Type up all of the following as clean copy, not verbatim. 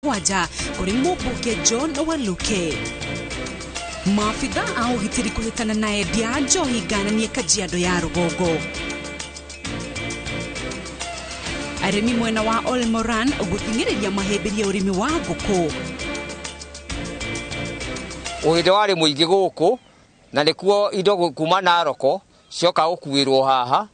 mũgwanja ũrĩ mũmbunge John Waluke. Maabitha a ũgitĩri kũhĩtana na endia njohi ngananie Kajiado ya rũgongo. Arĩmi mwena wa Olmoran gũthingĩrĩria mahĩmbĩria ũrĩmi wa ngũkũ. Ũhĩndĩ warĩ mũingĩ gũkũ na nĩkuo indo kuma Naroko cioka gũkuĩrwo haha.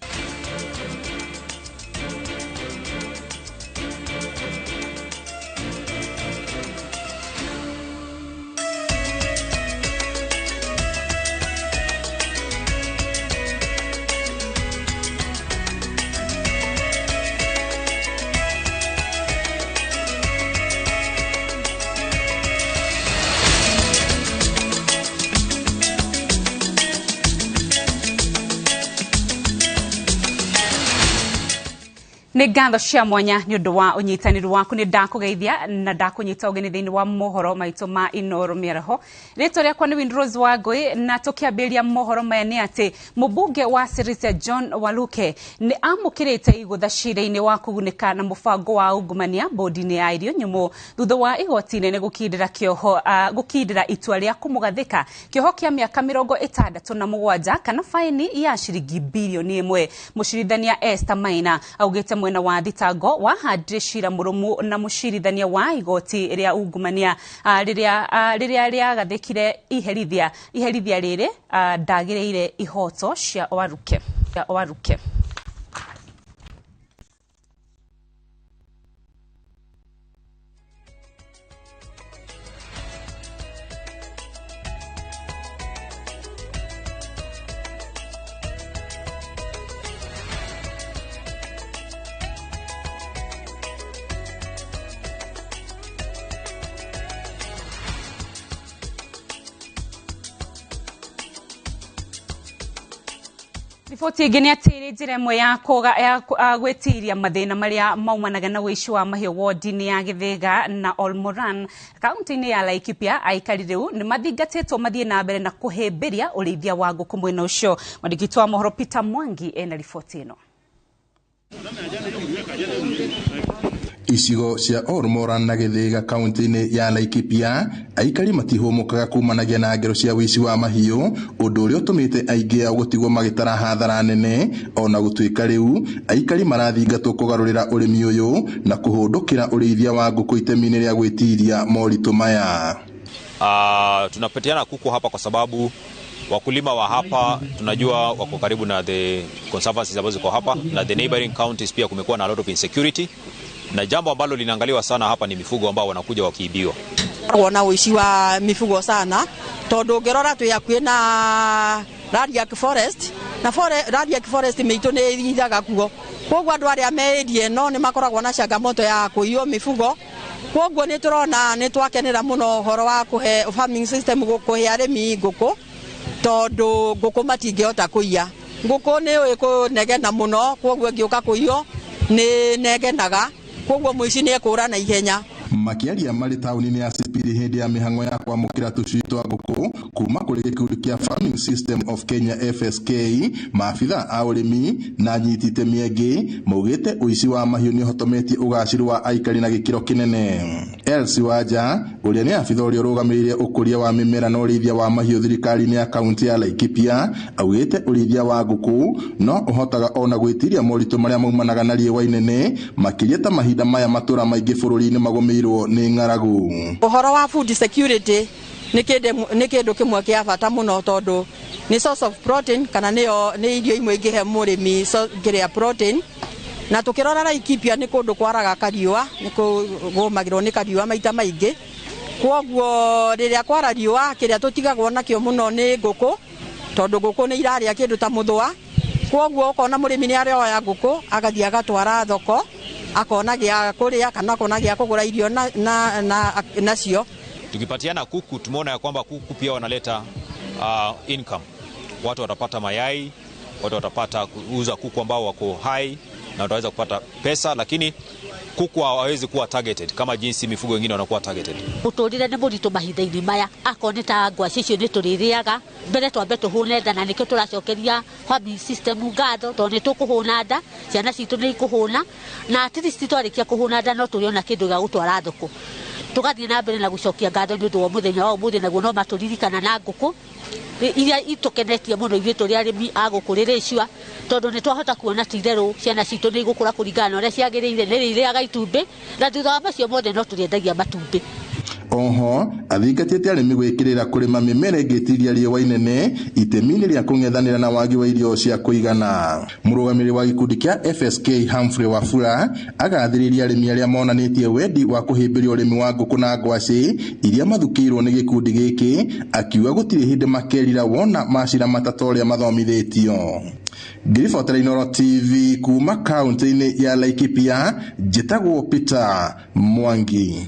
Nĩ ngatho cia mwanya nĩ ũndũ wa ũnyitanĩri waku. Nĩ ndakũgeithia na ndakũnyita ũgeni thĩinĩ wa mohoro maitũ ma Inooro Miaraho. Rĩtwa rĩakwa nĩ Windrose Wangui na tũkĩambĩrĩria mohoro maya nĩ atĩ mũmbunge wa Garissa John Waluke nĩ amũkĩrĩte igũtha cira-inĩ wa kũgunĩka na mũbango wa ungumania bodi-inĩ ya irio nyũmũ thutha wa igoti inene gũkindĩra itua rĩa kũmũgathĩka kĩoho kĩa mĩaka 67 kana faini ya ciringi bilioni 1. Mũcirithania Esther Maina augĩte mwena wa thitango wahandire cira mũrũmu na mũcirithania wa igoti rĩa ungumania rĩrĩa rĩagathĩkire iherithia rĩrĩ ndagĩrĩire ihoto cia Waluke. Riboti ingĩ nĩ atĩ njĩra ĩmwe ya gwĩtiria mathĩna marĩa maumanaga na ũici wa mahiũ ward-inĩ ya Gĩthĩga na Olmoran kaunti-inĩ ya Laikipia, aikari rĩu nĩ mathingatĩtwo mathiĩ na mbere na kũhĩmbĩria ũrĩithia wa ngũkũ mwena ũcio. Mwandĩki wa mohoro Peter Mwangi ena riboti ĩno. Icigo cia Olmoran na Gĩthĩga kaunti-inĩ ya Laikipia aikari matihũmũkaga kumanagia na ngero cia ũici wa mahiũ, ũndũ ũrĩa ũtũmĩte aingĩ ao gũtigwo magĩtara hathara nene. Ona gũtuĩka rĩu aikari marathingatwo kũgarũrĩra ũrĩmi ũyũ na kũhũndũkĩra ũrĩithia wa ngũkũ itemi-inĩ rĩa gwĩtiria moritũ maya. Tunapatiana kuku hapa kwa sababu wakulima wa hapa tunajua wako karibu na the conservancies ambazo ziko hapa na the neighboring counties. Pia kumekuwa na a lot of insecurity, na jambo ambalo linaangaliwa sana hapa ni mifugo ambao wanakuja wakiibiwa. Wana uishi wa mifugo sana tondu ngerora tu yakuye na Radiac Forest na Radiac Forest meito nĩ ithiaga kuo. Koguo andũ arĩa meendie no nĩ makoragwo na changamoto ya kũiywo mifugo. Koguo nĩ turona nĩ twakenera mũno horo wa kũhe farming system kũhe arĩmi ngũkũ tondu ngũkũ matingĩhota kũiya. Ngũkũ nĩ ĩkũnegena mũno, koguo ngĩũka kũiywo nĩ negenaga, koguo mũici nĩ ekũra na ihenya. Makiaria marĩ taũni-inĩ ya Sipiri hĩndĩ ya mĩhang'o ya kwamũkĩra tũcui twa ngũkũ kuma kũrĩ gĩkundi kĩa Farming System of Kenya FSK, maabitha a ũrĩmi na nyiti itemi angĩ maugĩte ũici wa mahiũ nĩ ũhotometie ũgacĩru wa aikari na gĩkĩro kĩnene. Elsie Wanja ũrĩa nĩ abitha ũrĩa ũrũgamĩrĩire ũkũria wa mĩmera na ũrĩithia wa mahiũ thirikari-inĩ ya kaunti ya Laikipia augĩte ũrĩithia wa ngũkũ no ũhotaga ona gwĩtiria moritũ marĩa maumanaga na riũa inene, makĩria ta mahinda maya matũra maingĩ bũrũri-inĩ magũmĩirwo nĩ ng'aragu. Ũhoro wa food security nĩ kĩndũ kĩmwe kĩa bata mũno tondu nĩ source of protein kana nĩ irio imwe ingĩhe mũrĩmi ngĩrĩa protein. Na tukirora Laikipia nĩ kũndũ kwaraga kariũa, nĩ kũgũmagĩrwo nĩ kariũa maita maingĩ. Koguo rĩrĩa kwara riũa kĩrĩa tũtigagwo nakĩo mũno nĩ ngũkũ tondu ngũkũ nĩ irarĩa kĩndũ ta mũthũa. Koguo ũkona mũrĩmi nĩ arĩoya ngũkũ agathiĩ agatwara thoko akona gĩa kũrĩa kana akona gĩa kũgũra irio nacio. Tukipatiana kuku tumeona ya kwamba kuku pia wanaleta income. Watu watapata mayai, watu watapata kuuza kuku ambao wako high na wataweza kupata pesa, lakini kuku hawezi kuwa targeted kama jinsi mifugo wengine wanakuwa targeted. Utorire nĩ mũritũ mahinda-inĩ maya, akorwo nĩ ta ngwaci icio nĩ tũrĩrĩaga mbere twambe tũhũne nda, na nĩkĩo tũracokeria farming system ngatho tondũ nĩ tũkũhũna nda, ciana citũ nĩ ikũhũna, na at least twarĩkia kũhũna nda no tũrĩona kĩndũ gĩa gũtwara thoko. tugathie na mbere na gucokia ngatho ni ndo muthenya wa muthenya naguo no maturirikana na nguku iria itukenetie muno ithuĩ tũrĩ arĩmi a gũkũ rĩrĩcua tondũ nĩ twahota kuona ti itherũ ciana citũ nĩ igũkũra kũringana na ũrĩa ciagĩrĩire nĩ rĩrĩaga itumbĩ na thutha wa macio mothe no tũrĩendagia matumbĩ. Oho athingatĩte arĩmi gwĩkĩrĩra kũrĩma mĩmera ĩngĩtiria riũa inene itemi-inĩ rĩa kũng'ethanĩra na wagi wa irio cia kũigana. Mũrũgamĩrĩri wa gĩkundi kĩa FSK Humphrey Wafula agathĩrĩria arĩmi arĩa monanĩtie wendi wa kũhĩmbĩria ũrĩmi wa ngũkũ na ngwacĩ iria mathukĩirwo nĩ gĩkundi gĩkĩ, akiuga gũtirĩ hĩndĩ makerira wona macira matata ũrĩa mathomithĩtio. Ngĩribotera Inooro TV kuma kaunti-inĩ ya Laikipia, njĩtagwo Peter Mwangi.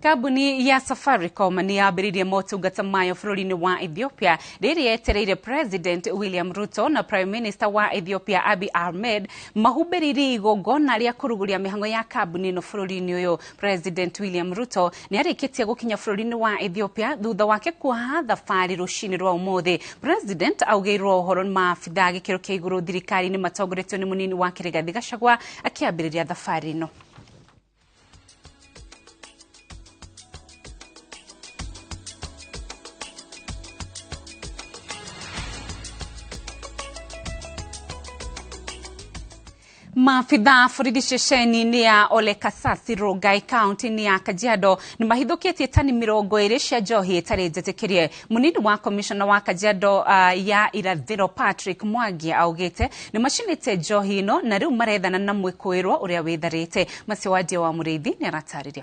Kambuni ya Safaricom nĩ yambĩrĩirie motungata mayo bũrũri-inĩ wa Ethiopia rĩrĩa yetereire President William Ruto na Prime Minister wa Ethiopia Abiy Ahmed mahumbĩrĩrie igongona rĩa kũrugũria mĩhang'o ya kambuni ĩno bũrũri-inĩ ũyũ. President William Ruto nĩ arĩkĩtie gũkinya bũrũri-inĩ wa Ethiopia thutha wake kuoha thabarĩ rũcinĩ rwa ũmũthĩ. President augĩirwo ũhoro nĩ maabitha gĩkĩro kĩa igũrũ thirikari-inĩ matongoretio nĩ mũnini wake Rigathi Gachagua akĩambĩrĩria thabarĩ ĩno. Maafitha borithi ceceni-inĩ ya Ole Kasasi Rongai kaunti-inĩ ya Kajiado nĩ mahithũkĩtie tani 20 cia njohi ĩtarĩ njĩtĩkĩrie. Mũnini wa komishona wa Kajiado ya irathĩro Patrick Mwangi augĩte nĩ macinĩte njohi ĩno na rĩu marethana na mwĩkũĩrwo ũrĩa wĩtharĩte. Macio wa Ndia wa Mũrĩithi nĩ aratarĩria.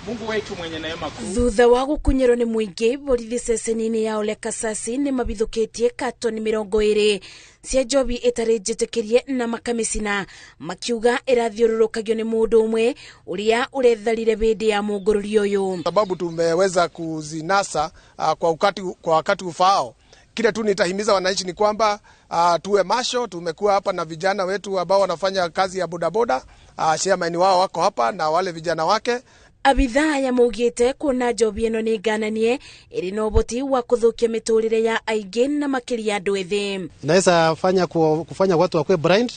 Mungu wetu mwenye neema kuu. Thutha wa gũkunyĩrwo nĩ mũingĩ, borithi ceceni-inĩ ya Ole Kasasi nĩ mabithũkĩtie katoni 20 cia njohi ĩtarĩ njĩtĩkĩrie na makamĩcina, makiuga ĩrathiũrũrũkagio nĩ mũndũ ũmwe ũrĩa ũretharire hĩndĩ ya mũngũrũrio ũyũ. Sababu tumeweza kuzinasa kwa wakati ufaao. Kile tu nitahimiza wananchi ni kwamba tuwe macho. Tumekuwa hapa na vijana wetu ambao wanafanya kazi ya bodaboda, chairman wao wako hapa na wale vijana wake. Abithaa ya maugĩte kuona njohi ĩno nĩ ngananie ĩrĩ na ũhoti wa kũthũkia mĩtũrĩre ya aingĩ na makĩria andũ ethĩ. Naweza kufanya watu wakuwe blind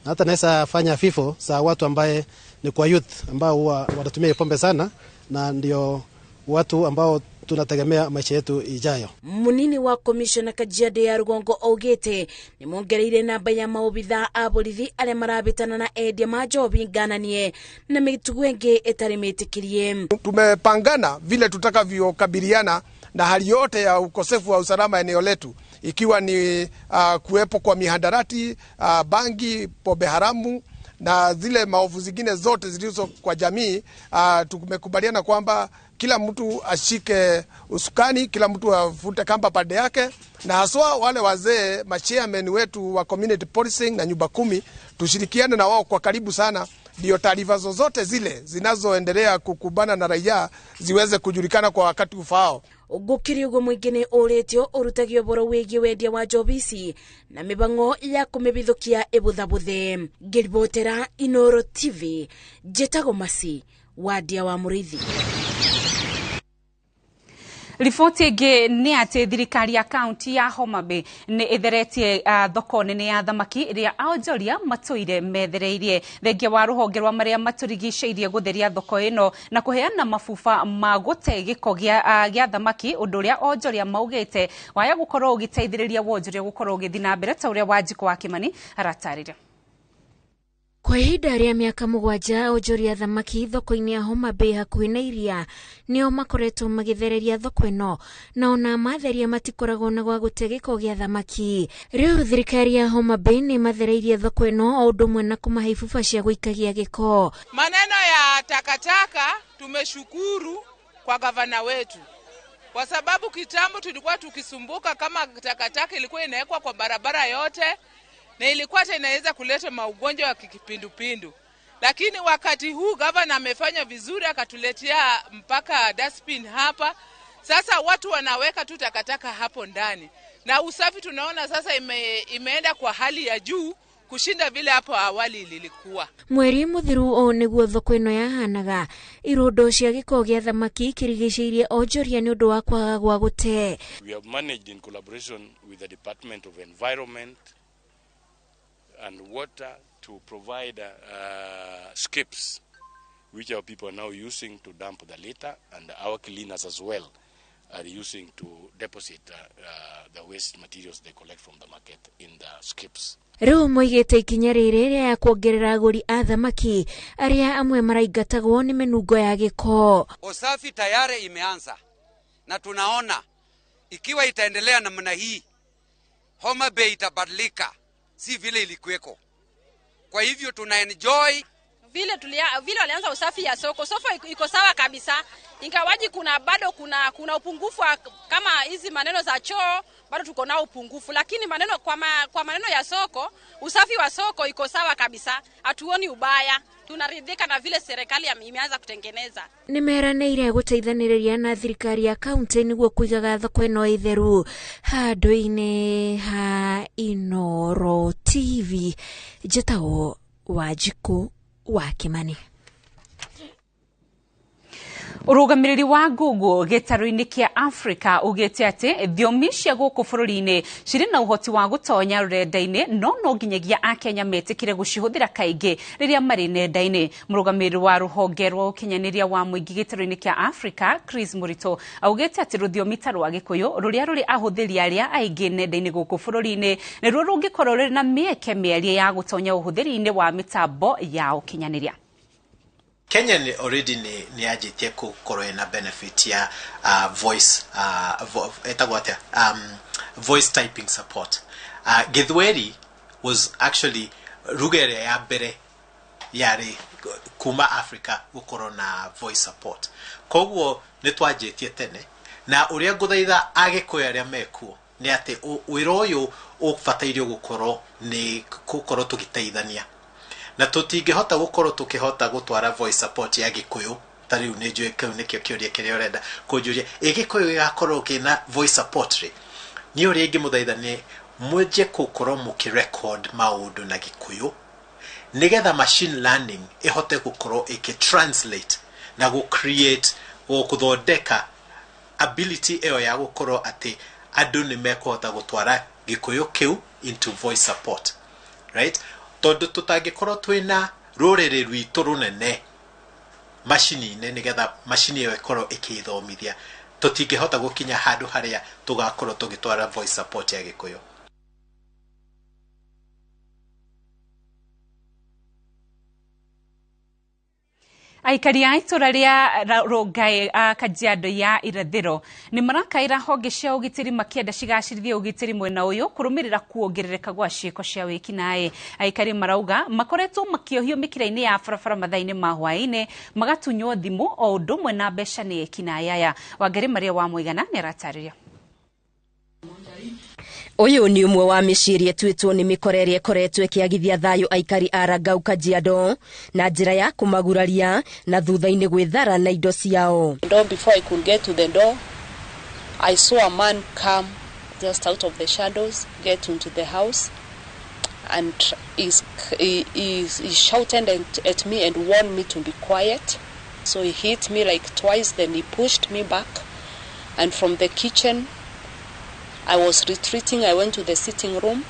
na hata naweza fanya vifo za watu ambaye ni kwa youth ambao wanatumia pombe sana, na ndio watu ambao tunategemea maisha yetu ijayo. Munini wa komishona Kajiado ya Rugongo augĩte nĩ mongereire namba ya maobithaa a borithi arĩa marabĩtana na endia ma njohi ngananie na mĩtugo ĩngĩ ĩtarĩ mĩtĩkĩrie. Tumepangana vile tutakavyokabiliana na hali yote ya ukosefu wa usalama eneo letu, ikiwa ni kuwepo kwa mihadarati, bangi, pombe haramu na zile maovu zingine zote zilizo kwa jamii. Tumekubaliana kwamba kila mtu ashike usukani, kila mtu afute kamba pande yake, na haswa wale wazee machairman wetu wa community policing na nyumba 10 tushirikiane na wao kwa karibu sana, ndio taarifa zozote zile zinazoendelea kukubana na raia ziweze kujulikana kwa wakati ufaao. Gũkĩrĩ ũguo mũingĩ nĩ ũrĩtio ũrutagio ũhoro wĩgiĩ wendia wa njohi ici na mĩhang'o ya kũmĩbithũkia ĩbũthabũthe. Ngĩribotera Inooro TV, njĩtagwo Masi wa Ndia wa Mũrĩithi. Riboti ĩngĩ nĩ atĩ thirikari ya kaunti ya Homa Bay nĩ ĩtheretie thoko nene ya thamaki ĩrĩa aonjoria matũire methereirie thengia wa rũhonge rwa marĩa matũrigicĩirie gũtheria thoko ĩno na kũheana mabuba ma gũte gĩko gĩa thamaki, ũndũ ũrĩa onjoria maugĩte waya gũkorwo ũgĩteithĩrĩria wonjoria gũkorwo ũgĩthiĩ na mbere ta ũrĩa Wanjikũ wa Kĩmani aratarĩria. Kwa ihinda rĩa mĩaka 7 onjoria thamaki thoko-inĩ ya Homa Bay hakuhĩ na iria nĩo makoretwo magĩthereria thoko ĩno, na ona matheria matikoragwo na gwa gũte gĩko gĩa thamaki. Rĩu thirikari ya Homa Bay nĩ mathereirie thoko ĩno o ũndũ ũmwe na kũmahe ibuba cia gũikagia gĩko. Maneno ya takataka tumeshukuru kwa gavana wetu, kwa sababu kitambo tulikuwa tukisumbuka kama takataka ilikuwa inawekwa kwa barabara yote na ilikuwa inaweza kuleta maugonjwa ya kipindupindu. Lakini wakati huu gavana amefanya vizuri, akatuletea mpaka dustbin hapa. Sasa watu wanaweka tu takataka hapo ndani. Na usafi tunaona sasa imeenda kwa hali ya juu kushinda vile hapo awali lilikuwa. Mweri mũthiru o nĩguo thoko ĩno yahanaga, irundo cia gĩko gĩa thamaki kĩrigicĩirie onjoria nĩ ũndũ wa kwaga gwa gũte. We have managed in collaboration with the Department of Environment and Water to provide skips, which our people are now using to dump the litter, and our cleaners as well are using to deposit the waste materials they collect from the market in the skips. Riu moigite ikinya riri ria kuongerera aguri a thamaki aria amwe maraigatagwo ni menungo ya giko. Usafi tayari imeanza na tunaona ikiwa itaendelea namna hii Homa Bay itabadilika, si vile ilikuweko. Kwa hivyo tuna enjoy vile walianza usafi ya soko. Soko iko sawa kabisa. Ingawaji bado kuna upungufu kama hizi maneno za choo, bado tuko na upungufu, lakini kwa maneno ya soko, usafi wa soko iko sawa kabisa. Hatuoni ubaya. Tunaridhika na vile serikali imeanza kutengeneza. Nimeranĩire guteithanĩrĩria na thirikari ya kaunti niguo kuigaga thoko ĩno itheru. Handũ-inĩ ha Inooro TV, njĩtagwo Wanjiku wa Kimani. Urugamiriri wa Google gĩtarũ-inĩ kĩa Africa ugĩte atĩ thiomi cia gũkũ bũrũri-inĩ cirĩ na ũhoti wa gũtonya rũrenda-inĩ no nginyagia Akenya metĩkire gũcihũthĩra kaingĩ rĩrĩa marĩ nenda-inĩ. Mũrũgamĩrĩri wa rũhonge rwa ũkinyanĩria wa mũingĩ gĩtarũ-inĩ kĩa Africa, Chris Mũritũ, augĩte atĩ rũthiomi ta rwa Gĩkũyũ rũrĩa rũrĩ ahũthĩri arĩa aingĩ nenda-inĩ gũkũ bũrũri-inĩ nĩruo rũngĩkorwo rũrĩ na mĩeke mĩarie ya gũtonya ũhũthĩri-inĩ wa mĩtambo ya ũkinyanĩria. Kenya already ni ajitie kukorwo na benefit ya voice voice typing support. Githweri was actually rugere ya bere yari kuma Africa gukorwo na voice support. Koguo nitwajitie tene na uria nguthaitha Agikuyu aria mekuo ni ati wira uyu ubatairio gukorwo ni gukorwo tugiteithania. Na tutingihota gukorwo tukihota gutwara voice support ya Gikuyu tariu ni njue kau nikio kiuria kiria urenda kunjuria Gikuyu igakorwo kina voice support ri ni uria ingi muthaithanie muje gukorwo mukirecord maundu na Gikuyu nigetha machine learning ihote gukorwo ikitranslate na create kuthondeka ability eyo ya gukorwo ati andu ni mekuhota gutwara Gikuyu kiu into voice support, right? Tondu tutangĩkorwo twina rũrĩrĩ rwitũ rũnene macini-inĩ nigetha macini ĩyo ĩkorwo ĩkĩthomithia tũtingĩhota gũkinya handũ harĩa tũgakorwo tũgĩtwara voice support ya Gĩkũyũ. Aikari a itũra rĩa Rongai Kajiado ya irathĩro nĩ marakaĩra honge cia ũgitĩri makĩenda cigacĩrithie ũgitĩri mwena ũyũ kũrũmĩrĩra kuongerereka gwa ciĩko cia wĩkinaĩ. Aikari marauga makoretwo makĩohio mĩkĩra-inĩ ya barabara mathaa-inĩ ma hwaĩ-inĩ magatunywo thimũ o ũndũ ũmwe na mbeca nĩ ekinaĩ aya. Wangari Maria wa Mũigana nĩ aratarĩria. Uyu ni umwe wa mĩciĩ ĩtuĩtwo nĩ mĩkora ĩrĩa ĩkoretwo ĩkĩagithia thayũ aikari a Rangau Kajiado na njĩra ya kũmaguraria na thutha-inĩ gwĩthara na indo ciao. Before I could get to the door, I saw a man come just out of the shadows, get into the house, and he shouted at me and warned me to be quiet. So he hit me like twice, then he pushed me back, and from the kitchen I was retreating. I went to the sitting room.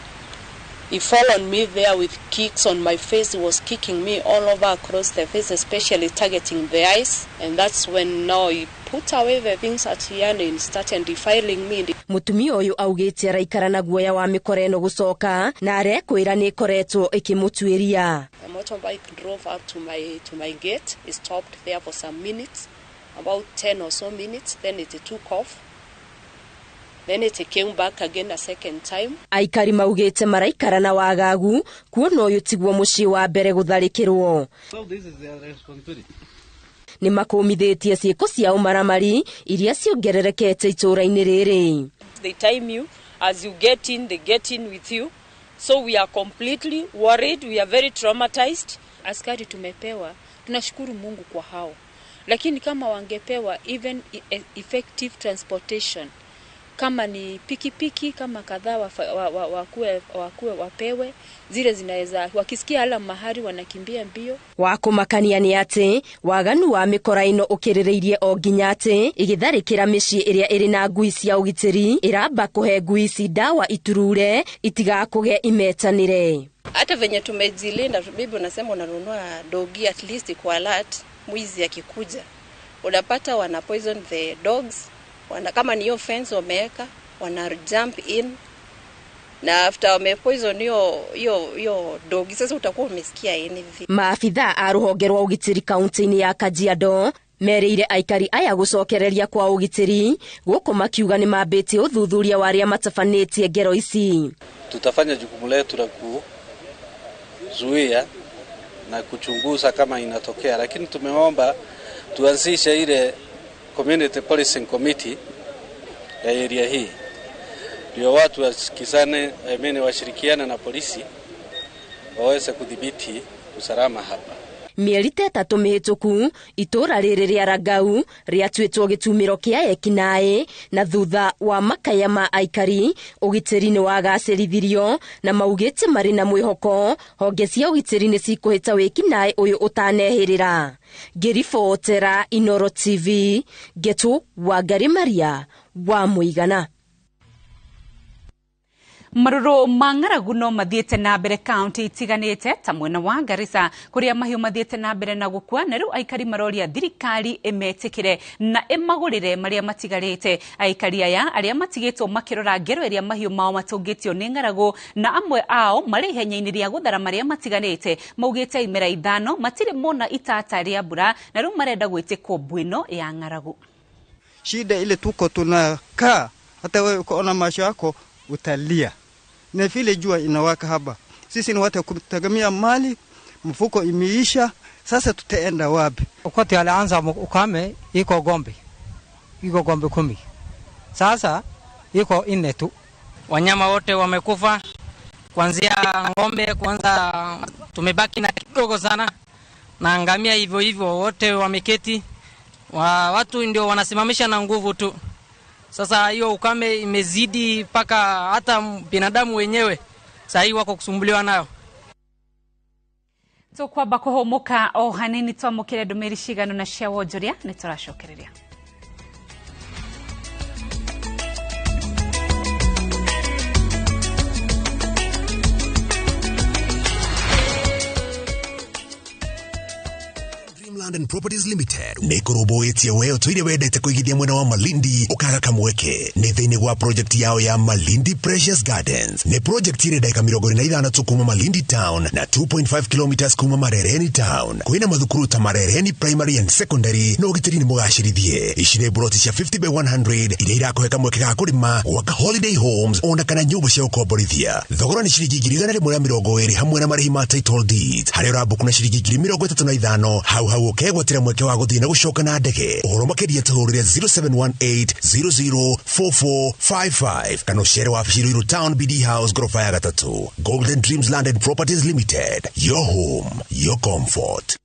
He fell on me there with kicks on my face. He was kicking me all over across the face, especially targeting the eyes. And that's when now he put away the things at the end and started defiling me. Mutumia uyu augite araikara na guoya wa mikora ino gucoka na arekwira ni ikoretwo ikimutuiria. The motorbike drove up to my gate. He stopped there for some minutes, about 10 or so minutes. Then it took off. Then it came back again a second time. Aikari maugite maraikara na wagagu kuona uyu tiguo mucii wa mbere gutharikirwo. So this is their responsibility. Ni makomithitie ciiko cia umaramari iria ciongererekete itũra-inĩ rĩrĩ. They time you as you get in, they get in with you. So we are completely worried, we are very traumatized. Askari tumepewa, tunashukuru Mungu kwa hao. Lakini kama wangepewa even effective transportation, kama ni pikipiki kama kadhaa wapewe zile zinaweza wakisikia ala mahari wanakimbia mbio. Wakumakania ni ati waganu wa mikora ino ukirireirie o nginya ati igitharikira micii iria iri na ngui cia ugitiri iramba kuhe ngui ici dawa iturure itigakuge imetanire. Hata venye tumejilinda, bibi unasema unanunua dogi at least kwa alert, mwizi akikuja. Unapata wana poison the dogs, kama ni hiyo fence wameweka, wana jump in. Na after wame poison hiyo dogi, sasa utakuwa umesikia anything. Maafitha a ruhonge rwa ugitiri kaunti-ini ya Kajiado merire aikari aya gucokereria kwa ugitiri guku makiuga ni mambĩtie uthuthuria wa aria matafanĩtie ngero ici. Tutafanya jukumu letu la kuzuia na kuchunguza kama inatokea, lakini tumeomba tuanzishe ile community policing committee ya area hii, ndio watu wasikizane, washirikiane na polisi waweze kudhibiti usalama hapa. Mieri 3 mihituku itura riri ria Rangau riatuitwo gitumiro kia ekinae na thutha wa makaya ma aikari ugitiri ni wagacirithirio na maugite mari na mwihoko honge cia ugitiri ni cikuhita wekinae uyu utanehirira. Ngiribotera Inooro TV, Getu wa Maria wa Muigana. Maruru mang'aragu no mathiĩte na mbere kaunti itiganĩte ta mwena wa Garissa kuria mahiũ mathiĩte na mbere na gũkua, na rĩu aikari maroria thirikari ĩmetĩkĩre na ĩmagũrĩre marĩa matigarĩte. Aikari aya arĩa matigĩtwo makĩrora ngero ĩrĩa mahiũ mao matũngĩtio nĩ ng'aragu na amwe ao marĩ ihenya-inĩ rĩa gũthara marĩa matiganĩte maugĩte imera 5 matirĩ mona itata rĩa mbura na rĩu marenda gwĩtĩkwo mbwino ya ng'aragu. Shida ile tuko tunakaa, hata wewe ukaona macho yako utalia. Na vile jua inawaka hapa. Sisi ni watu kutegemea mali, mfuko imeisha, sasa tutaenda wapi? Wakati alianza ukame iko gombe 10. Sasa iko 4 tu. Wanyama wote wamekufa, kuanzia ngombe, kwanza tumebaki na kidogo sana, na ngamia hivyo wote wameketi. Watu ndio wanasimamisha na nguvu tu. Sasa hiyo ukame imezidi paka hata binadamu wenyewe sasa wako kusumbuliwa nayo. Tukwamba kuhomoka o hanini twamukire ndumĩrĩri cigano na cia wonjoria nĩ tũracokereria. Land and Properties Limited nikurubuitie weo tuire wedete kuigithia mwena wa Malindi ukaga kamweke ni thiini wa project yao ya Malindi Precious Gardens. Ni project ire dakika 25 kuma Malindi Town na 2.5 kilometers kuma Marereni Town. Kuina mathukuru ta Marereni Primary and Secondary no gitiri ni mugashirithie ishire broti cia 50 by 100 ire irakohe kamweke ga kurima waka holiday homes ona kana nyumba cia ukomborithia. Thogora ni shiringi 120 hamwe na marĩhi ma title deeds. Harĩa ũrambuku na shiringi 35 hau ukegwatira mweke wa guthii na gucoka na ndege. Uhoro makiria tuhurire 0718004455 kana ucere wa Ruiru Town BD House gorofa ya 3. Golden Dreams Land and Properties Limited, your home, your comfort.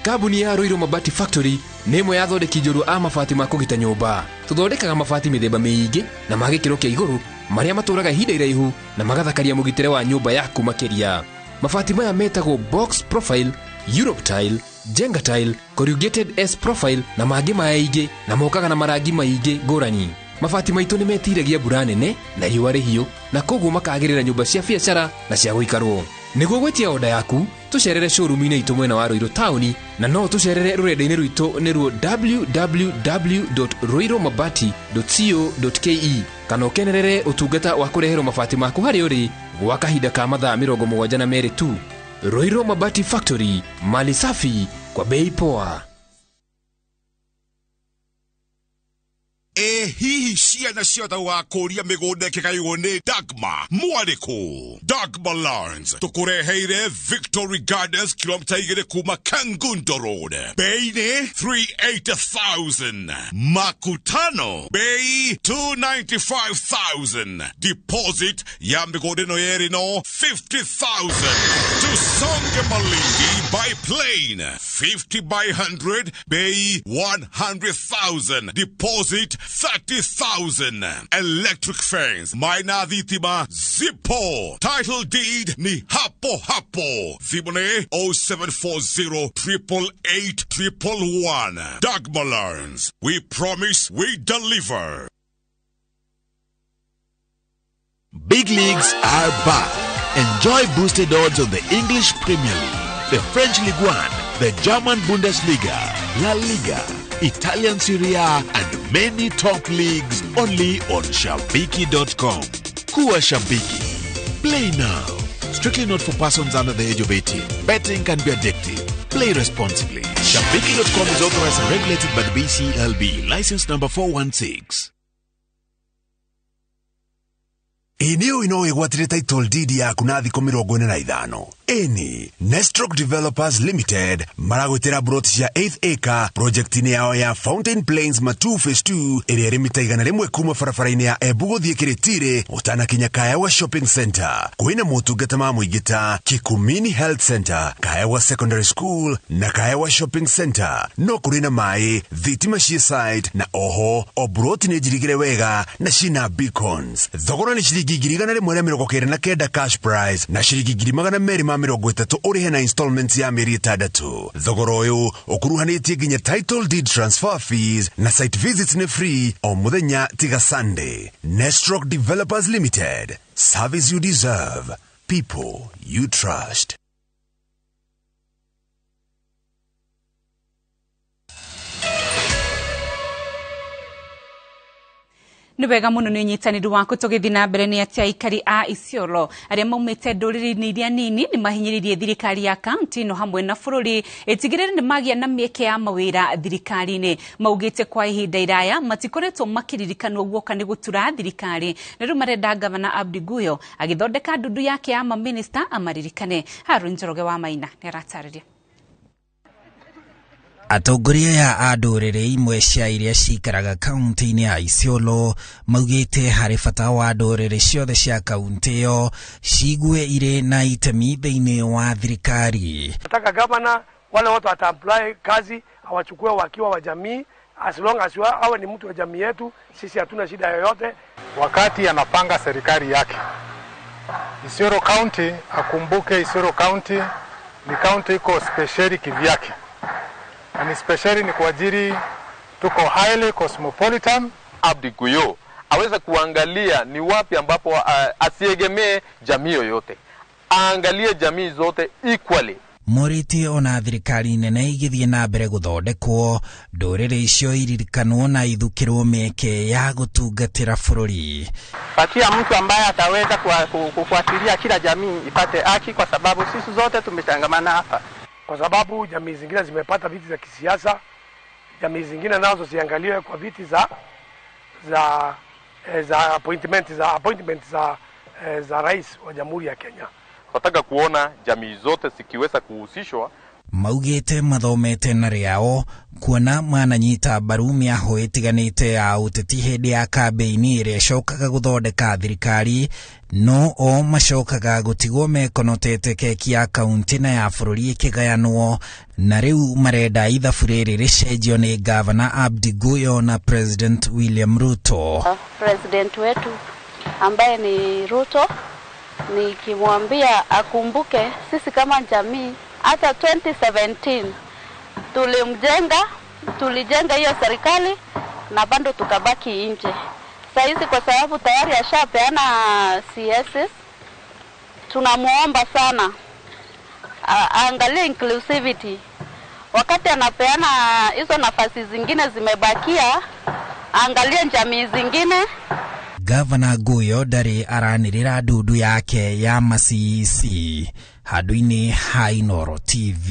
Kabuni ya Ruiru Mabati Factory nĩ ĩmwe ya thondeki njũru a mabati ma kũgita nyũmba. Tũthondekaga mabati mĩthemba mĩingĩ na ma gĩkĩro kĩa igũrũ marĩa matũraga ihinda iraihu na magathakaria mũgitĩre wa nyũmba yaku makĩria. Mabati maya metagwo box profile, Europe tile, Jenga tile, corrugated S profile na mangĩ maingĩ na mokaga na marangi maingĩ ngũrani. Mabati maitũ nĩ metiragia mbura nene na riũa rĩhiũ na koguo makagĩrĩra nyũmba cia biacara na cia gũikarwo. Nĩguo gwetia oda yaku, tucerere showroom-inĩ itũ mwena wa Ruiru Town na no tucerere rũrenda-inĩ rwitũ nĩruo www.ruiromabati.co.ke kana ũkenerere ũtungata wa kũreherwo mabati maku harĩ ũrĩ gwa kahinda ka mathaa 72 tu. Ruiru Mabati Factory, mali safi kwa bei poa. Hihi ciana ciothe wa kũria mĩgũnda ĩkĩgaywo nĩ Dagma mwarĩkũ. Dagma Lawns tũkũreheire Victory Gardens kilomita 2 kuma Kangundo Road. Bei nĩ 380,000. Makutano bei 295,000. Deposit ya mĩgũnda ĩno yerĩ no 50,000. Tusonge Malindi by plane 50 by 100 bei 100,000. Deposit 30,000. Electric fence Maina Dhitima Zippo. Title deed ni hapo hapo. Thimone 0740 888 111. Dagma Lawns, we promise we deliver. big leagues are back. Enjoy boosted odds on the English Premier League, the French Ligue 1, the German Bundesliga, La Liga, Italian Serie A, and many top leagues only on Shabiki.com. Kuwa Shabiki. Play now. Strictly not for persons under the age of 18. Betting can be addictive. Play responsibly. Shabiki.com is authorized and regulated by the BCLB. License number 416. Eneo igwatire title deed ya kunathi komirogone na ithano. Eni Nestrock Developers Limited maragwetera brot cia 8th acre project ni yao ya Fountain Plains Matu Phase 2 iri rimita igana rimwe kuma farafara-ini ya Ebugo thie Kiritire utana kinya Kaewa Shopping Center. Kuina motungata ma muigita Kikumini Health Center, Kaewa Secondary School na Kaewa Shopping Center. No kurina mai thitima cia site na oho obrot ni jirigire wega na shina beacons. Thogora ni shiringi 129 cash prize na shiringi 230 urihe na installments ya mieri 6. Thogora uyu ukuruhanitie nginya title deed transfer fees na site visits ni free o muthenya tiga Sunday. Nestrock Developers Limited, service you deserve, people you trust. Nĩ wega mũno nĩ ũnyitanĩri waku tũgĩthiĩ na mbere nĩ atĩ aikari a Isiolo arĩa maumĩte ndũrĩrĩ-inĩ iria nini nĩ mahinyĩrĩirie thirikari ya kaunti no hamwe na bũrũri ĩtigĩrĩre nĩ magĩa na mĩeke ya mawĩra thirikari-inĩ. Maugĩte kwa ihinda iraya matikoretwo makĩririkanwo guoka nĩ gũtura thirikari na rĩu marenda gavana Abdi Guyo agĩthondeka ndundu yake ya maminista amaririkane. Harun Njoroge wa Maina nĩ aratarĩria. Atongoria a ndũrĩrĩ imwe cia iria cikaraga kaunti-inĩ ya Isiolo maugĩte harĩ bata wa ndũrĩrĩ ciothe cia kaunti ĩyo cigue irĩ na itemi thĩinĩ wa thirikari. Nataka gavana wale watu wata-apply kazi awachukue wakiwa wa jamii, as long as awe ni mtu wa jamii yetu, sisi hatuna shida yoyote. Wakati anapanga serikali yake Isiolo County, akumbuke Isiolo County ni county iko speciali kivyake. Ni speciali ni kwa ajili tuko highly cosmopolitan. Abdi Guyo aweza kuangalia ni wapi ambapo asiegemee jamii yoyote, aangalie jamii zote equally. Moriti ona thirikari nene igithie na mbere guthondekwo ndũrĩrĩ icio iririkanwo na ithukĩrwo mĩeke ya gũtungatĩra bũrũri. Patia mtu ambaye ataweza kufuatilia kila jamii ipate haki, kwa sababu sisi zote tumetangamana hapa. Kwa sababu jamii zingine zimepata viti za kisiasa, jamii zingine nazo ziangaliwe kwa viti za appointment za rais wa Jamhuri ya Kenya. Nataka kuona jamii zote zikiweza kuhusishwa. Maugĩte mathomete na rĩao kuona mananyita mbaru mĩaho ĩtiganĩte ya ũteti hĩndĩ ya kambĩini ĩrĩa ĩcokaga gũthondeka thirikari, no o macokaga gũtigwo mekonotete keki ya kaunti na ya bũrũri ĩkĩgayanwo, na rĩu marenda ithabu rĩrĩ rĩcenjio nĩ gavana Abdi Guyo na President William Ruto. President wetu ambaye ni Ruto, nikimwambia akumbuke sisi kama jamii hata 2017 tulijenga hiyo serikali na bado tukabaki nje. Sasa hizi kwa sababu tayari ashapeana CSs, tunamuomba sana aangalie inclusivity. Wakati anapeana hizo nafasi zingine zimebakia, aangalie jamii zingine. Gavana Guyo ndari aranĩrĩra ndundu yake ya macisi handũ-inĩ ha Inooro TV.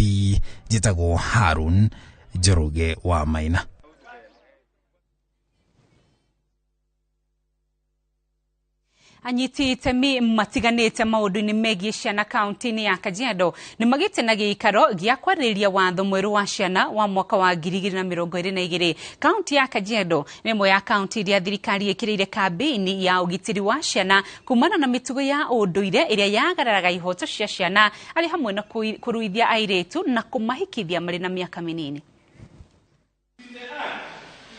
Njĩtagwo Harun Njoroge wa Maina. Anyiti itemi matiganĩte maũndũ-inĩ megiĩ ciana kaunti-inĩ ya Kajiado nĩ magĩte na gĩikaro gĩa kwarĩrĩria watho mwerũ wa ciana wa mwaka wa 2022. Kaunti ya Kajiado nĩ ĩmwe ya kaunti iria thirikari ĩkĩrĩire kambĩini ya ũgitĩri wa ciana kumana na mĩtugo ya ũndũire ĩrĩa yagararaga ihoto cia ciana arĩ hamwe na kũruithia airĩtu na kũmahikithia marĩ na mĩaka mĩnini.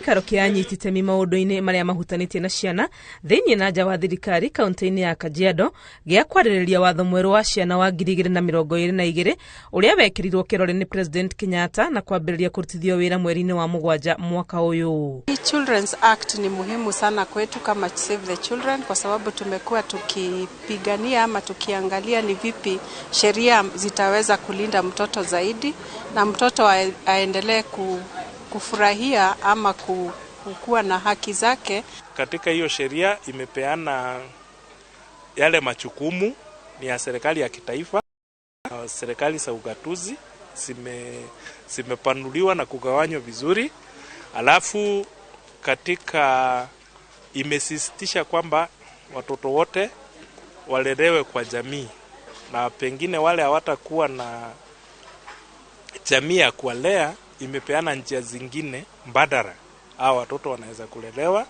gikaro kia anyititemi maundu-ini maria mahutanitie na ciana thiini na nja wa thirikari kaunti-ini ya Kajiado gia kwaririria watho mweru wa ciana wa 2022 uria wekirirwo kirore ni President Kenyatta na kwambiriria kurutithio wira mweri-ini wa mugwanja mwaka uyu. Children's Act ni muhimu sana kwetu kama Save the Children kwa sababu tumekuwa tukipigania ama tukiangalia ni vipi sheria zitaweza kulinda mtoto zaidi na mtoto aendelee kufurahia ama kuwa na haki zake. Katika hiyo sheria imepeana yale majukumu ni ya serikali ya kitaifa, serikali za ugatuzi zimepanuliwa na kugawanywa vizuri. Alafu katika imesisitiza kwamba watoto wote walelewe kwa jamii, na pengine wale hawatakuwa na jamii ya kuwalea, imepeana njia zingine mbadala au watoto wanaweza kulelewa.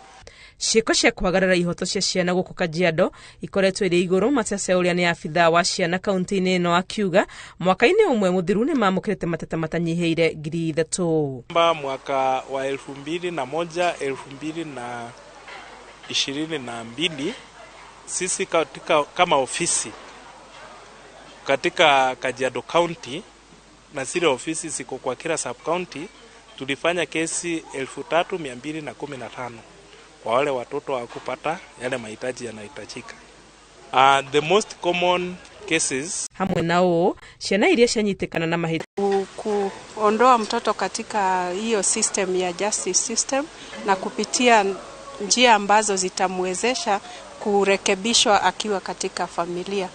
Ciiko cia kwagarara ihoto cia ciana guku Kajiado ikoretwo iri iguru. Matese uria ni afitha wa ciana kaunti-ini ino akiuga mwaka-ini umwe muthiru ni mamukirite mateta matanyiheire 3,000. Mwaka wa 2001 2022 sisi kama ofisi katika Kajiado County na zile ofisi ziko kwa kila sub county tulifanya kesi 3,215 kwa wale watoto wakupata yale mahitaji yanahitajika. The most common cases hamwe nao ciana iria cianyitikana na mahitaji kuondoa mtoto katika hiyo system ya justice system na kupitia njia ambazo zitamwezesha kurekebishwa akiwa katika familia.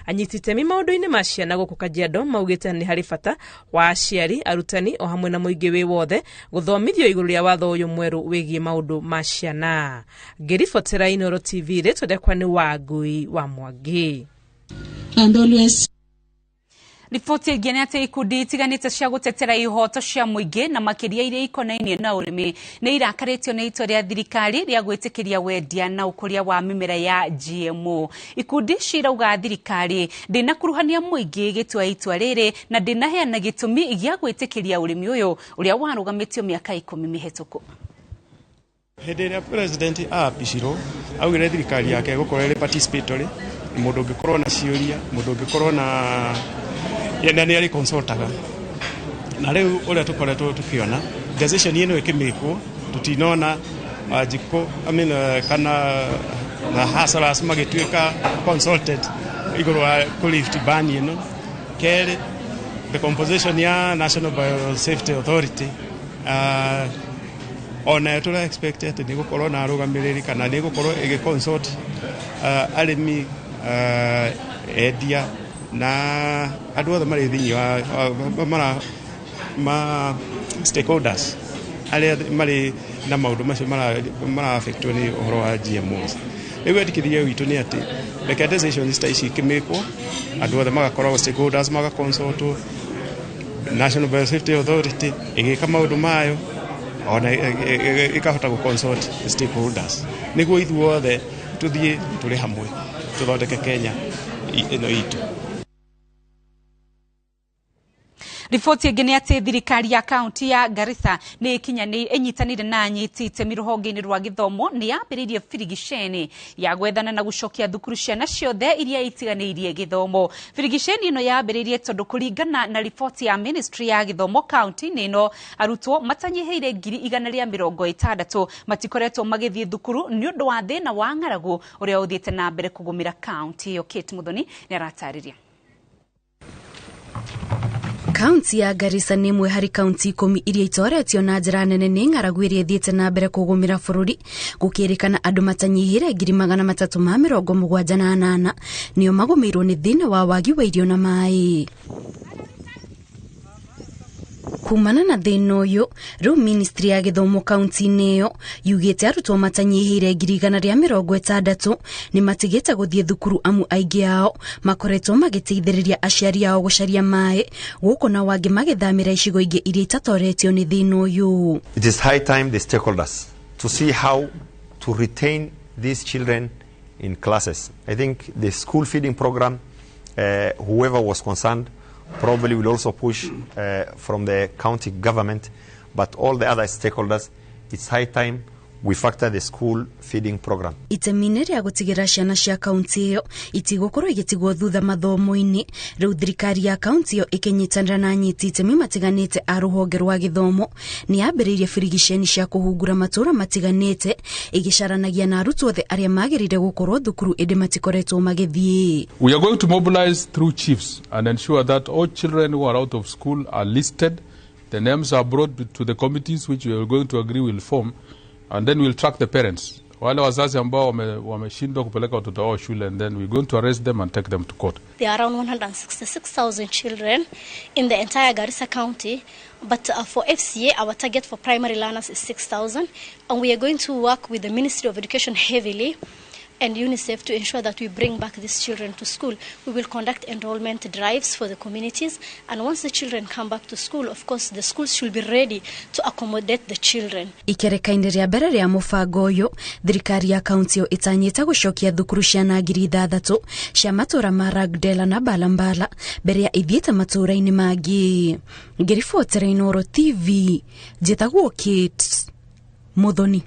Anyititemi maundu-ini ma ciana guku Kajiado maugite ni hari bata wa aciari, arutani o hamwe na muingi wi wothe guthomithio iguru ria watho uyu mweru wigie maundu ma ciana. Ngiribotera Inooro TV ritodekwa ni Wangui wa Mwangi. And always Ripoti igene ati ikundi itiganite cia gutetera ihoto cia muingi na makiria iria ikonainie na urimi ni irakaritio ni itua ria thirikari ria gwitikiria wendia na ukuria wa mimera ya GMO. Ikundi cirauga thirikari ndina kuruhania muingi gitua itua riri na ndinaheana gitumi gia gwitikiria urimi uyu uria warugamitio miaka 10 mihituku. Hindi ria president apishiro augire thirikari yake gukorwo ri participatory, mundu ngikorwo na ciuria, mundu ngikorwo na yenda ni ari consultaga na riu uria tukoretwo tukiona decision ino ikimikwo tutinona majiko kana na hasaras magituika consulted iguru wa lift ban ino kere the composition ya National Biosafety Authority ona tula expected ni gukorwo na rugamiriri kana ni gukorwo igi consult arimi edia na andu othe mari thini wa stakeholders aria mari na maundu macio mara affect ni uhoro wa GMOs. Riu etikithia witu ni ati reke decisions ta ici kimikwo andu othe magakorwo stakeholders consult National Biosafety Authority igika maundu mayo ona ikahota consult stakeholders niguo ithuothe tuthie turi hamwe tuthondeke Kenya ino itu. Ripoti igene ati thirikari ya kaunti ya Garissa ni inyitanire na anyitite miruhonge-ini rwa githomo ni yambiririe firigisheni ya gwethana na gucokia thukuru ciana ciothe iria itiganirie githomo. Firigisheni ino yambiririe tondu kuringana na ripoti ya ministry ya githomo kaunti-ini ino arutwo matanyiheire 160 matikoretwo magithie thukuru ni undu wa thina wa ng'aragu uria uthiete na mbere kugumira kaunti iyo. Kate Muthoni ni aratariria. Kaunti ya Garissa ni imwe hari kaunti 10 iria itoretio na njira nene ni ng'aragu iria ithiete na mbere kugumira bururi, gukirikana andu matanyihire 378 nio magumirwo ni thina wa wagi wa irio na mai. Kumana na thina uyu, riu ministry ya githomo kaunti-ini iyo yugite arutwo matanyihire 160 ni matigite guthie thukuru amu aingi ao makoretwo magiteithiriria aciari ao gucaria mai guko na wangi magithamira icigo ingi iria itatoretio ni thina uyu. It is high time the stakeholders to see how to retain these children in classes. I think the school feeding program, whoever was concerned probably will also push from the county government, but all the other stakeholders it's high time we factor the school feeding program. Itemine ria gutigira ciana cia kaunti iyo itigukorwo igitigwo thutha mathomo-ini. Riu thirikari ya kaunti iyo ikinyitanira na anyiti itemi matiganite a ruhonge rwa githomo ni yambiriirie birigiceni cia kuhungura matura matiganite igicaranagia na arutwo othe aria magirire gukorwo thukuru indi matikoretwo magithie. We are going to mobilize through chiefs and ensure that all children who are out of school are listed. The names are brought to the committees which we are going to agree will form, and then we'll track the parents. Wale wazazi ambao wameshindwa kupeleka watoto wao shule, and then we're going to arrest them and take them to court. There are around 166,000 children in the entire Garissa County, but for FCA, our target for primary learners is 6,000, and we are going to work with the Ministry of Education heavily and UNICEF to ensure that we bring back these children to school. We will conduct enrollment drives for the communities, and once the children come back to school, of course, the schools should be ready to accommodate the children. Ikerekaine ria mbere ria mubango uyu, thirikari ya kaunti yo itanyita gucokia thukuru ciana 6,000 cia matura ma Ragdela na Balambala mbere ya ithiete matura-ini mangi. Ngiribotera Inooro TV, njitagwo Kate Muthoni.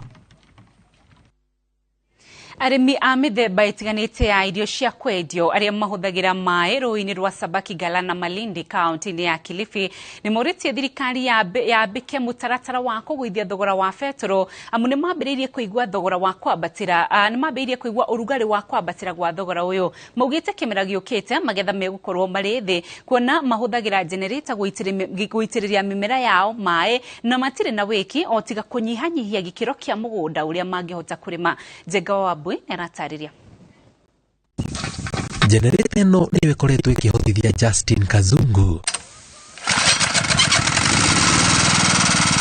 Arimi a mithemba itiganite ya irio cia kwendio aria mahuthagira mai rũĩ-inĩ rwa Sabaki Gala na Malindi kaunti-inĩ ya Kilifi ni moritie thirikari ya bike mutaratara wa kũgũithia thogora wa betoro amu nĩ mambĩrĩirie kũigua thogora wa kwambatĩra nĩ mambĩrĩirie kũigua ũrugarĩ wa kwambatĩra gwa thogora ũyũ. Maugĩte kĩmera gĩũkĩte magetha megũkorwo marĩ thĩ kuona mahũthagĩra generator gũitĩrĩria mĩmera yao mai na matirĩ na wĩki o tiga kũnyihanyihia gĩkĩro kĩa mũgũnda ũrĩa mangĩhota kũrĩma. Njenga wa Neratariria. Generator ĩno nĩyo ĩkoretwo ĩkĩhotithia Justin Kazungu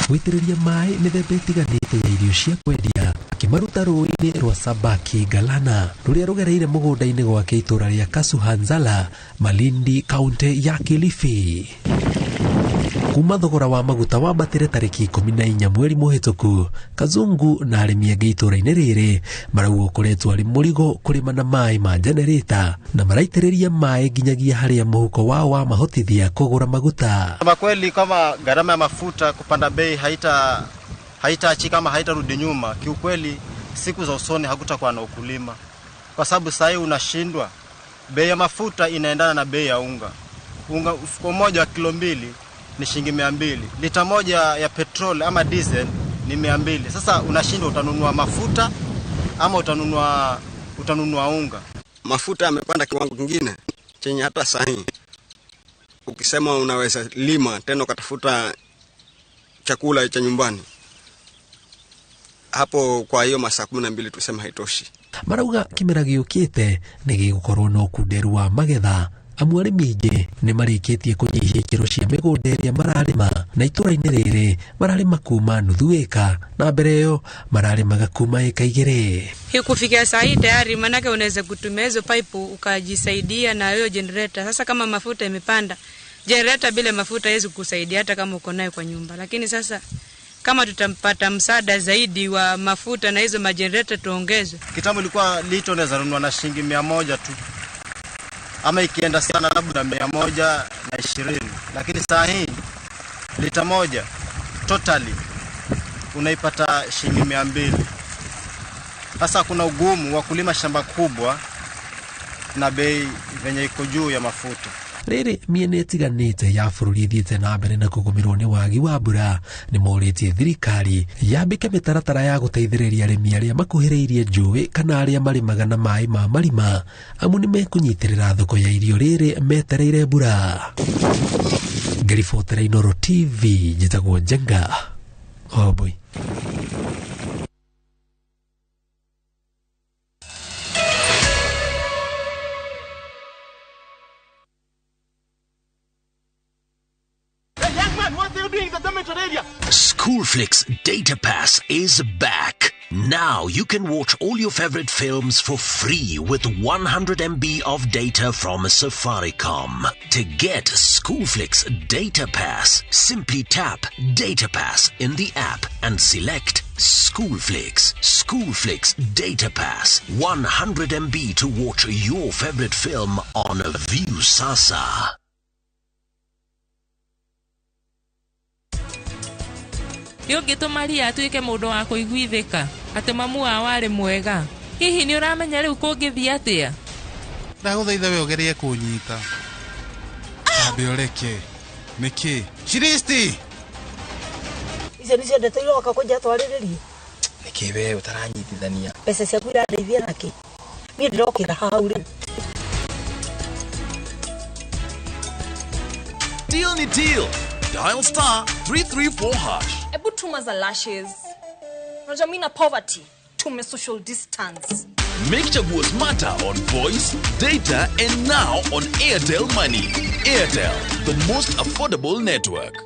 gũitĩrĩria maĩ mĩthemba ĩtiganĩte ya irio cia kwendia akĩmaruta rũĩ-inĩ rwa Sabaki Galana rũrĩa rũgereire mũgũnda-inĩ gwake itũra rĩa Kasuhanzala, Malindi, kaunti ya Kilifi. Kuma thogora wa maguta wambatire tariki 14 mweri muhituku, Kazungu na arĩmi angĩ itũra-inĩ rĩrĩ marauga ũkoretwo arĩ mũrigo kũrĩma na maĩ ma generator na maraitĩrĩria maĩ nginyagia harĩa mũhuko wao wa mahotithia kũgũra maguta. Kwa kweli kama gharama ya mafuta kupanda bei haitaachika ama haitarudi nyuma, kiukweli siku za usoni hakutakuwa na ukulima, kwa sababu sasa unashindwa. Bei ya mafuta inaendana na bei ya unga. Mfuko mmoja wa kilo 2 ni shilingi 200. Lita moja ya petrol ama diesel ni 200. Sasa unashindwa utanunua mafuta ama utanunua unga. Mafuta yamepanda kiwango kingine chenye hata sahihi. Ukisema unaweza lima tena ukatafuta chakula cha nyumbani, hapo kwa hiyo masaa 12 tuseme haitoshi. Marauga kĩmera gĩũkĩte nĩ gĩgũkorwo na ũkunderu wa magetha amu arĩmi aingĩ nĩ marĩkĩtie kũnyihia ikĩro cia mĩgũnda ĩrĩa mararĩma na itũra-inĩ rĩrĩ mararĩma kuma nuthu ĩka na mbere ĩyo mararĩmaga kuma ĩka 2. Hii kufikia saa hii tayari manake unaweza kutumia hizo pipe ukajisaidia na hiyo generator. Sasa kama mafuta imepanda, generator bila mafuta haiwezi kukusaidia hata kama uko nayo kwa nyumba. Lakini sasa kama tutampata msaada zaidi wa mafuta na hizo magenerator tuongezwe. Kitambo ilikuwa lito unaweza nunua na shilingi 100 tu, ama ikienda sana labda 120, lakini saa hii lita moja totally unaipata shilingi 200. Sasa kuna ugumu wa kulima shamba kubwa na bei venye iko juu ya mafuta. Rĩrĩ mĩena ĩtiganĩte ya bũrũri ĩthiĩte na mbere na kũgũmĩrwo nĩ wagi wa mbura nĩ morĩtie thirikari yambĩke mĩtaratara ya gũteithĩrĩria arĩmi arĩa makuhĩrĩirie njũĩ kana arĩa marĩmaga na maĩ ma marima amu nĩ mekũnyitĩrĩra thoko ya irio rĩrĩ metereire mbura. Ngĩribotera Inooro TV, njĩtagwo Njenga Oboi. Schoolflix Data Pass is back. Now you can watch all your favorite films for free with 100 MB of data from Safaricom. To get Schoolflix Data Pass, simply tap Data Pass in the app and select Schoolflix. Schoolflix Data Pass, 100 MB to watch your favorite film on View Sasa. Yongituma Ria atuike mundu wa kuiguithika ati mamu wao ari mwega. Hihi ni uramenya riu kungithia atia? Ndaguthaitha we ugerie kunyita. Ambe ureke. Niki? Shiristi. Icio nicio ndeteirwo wakakuja twariririe. Niki we utaranyitithania. Pesa ciaku irandeithia naki? Mie ndirokira hau riu. Deal ni deal. Dial star 334#. Ebu tuma za lashes. Unajua mimi na poverty. Tume social distance. Make chaguo smarter on voice, data and now on Airtel Money. Airtel, the most affordable network.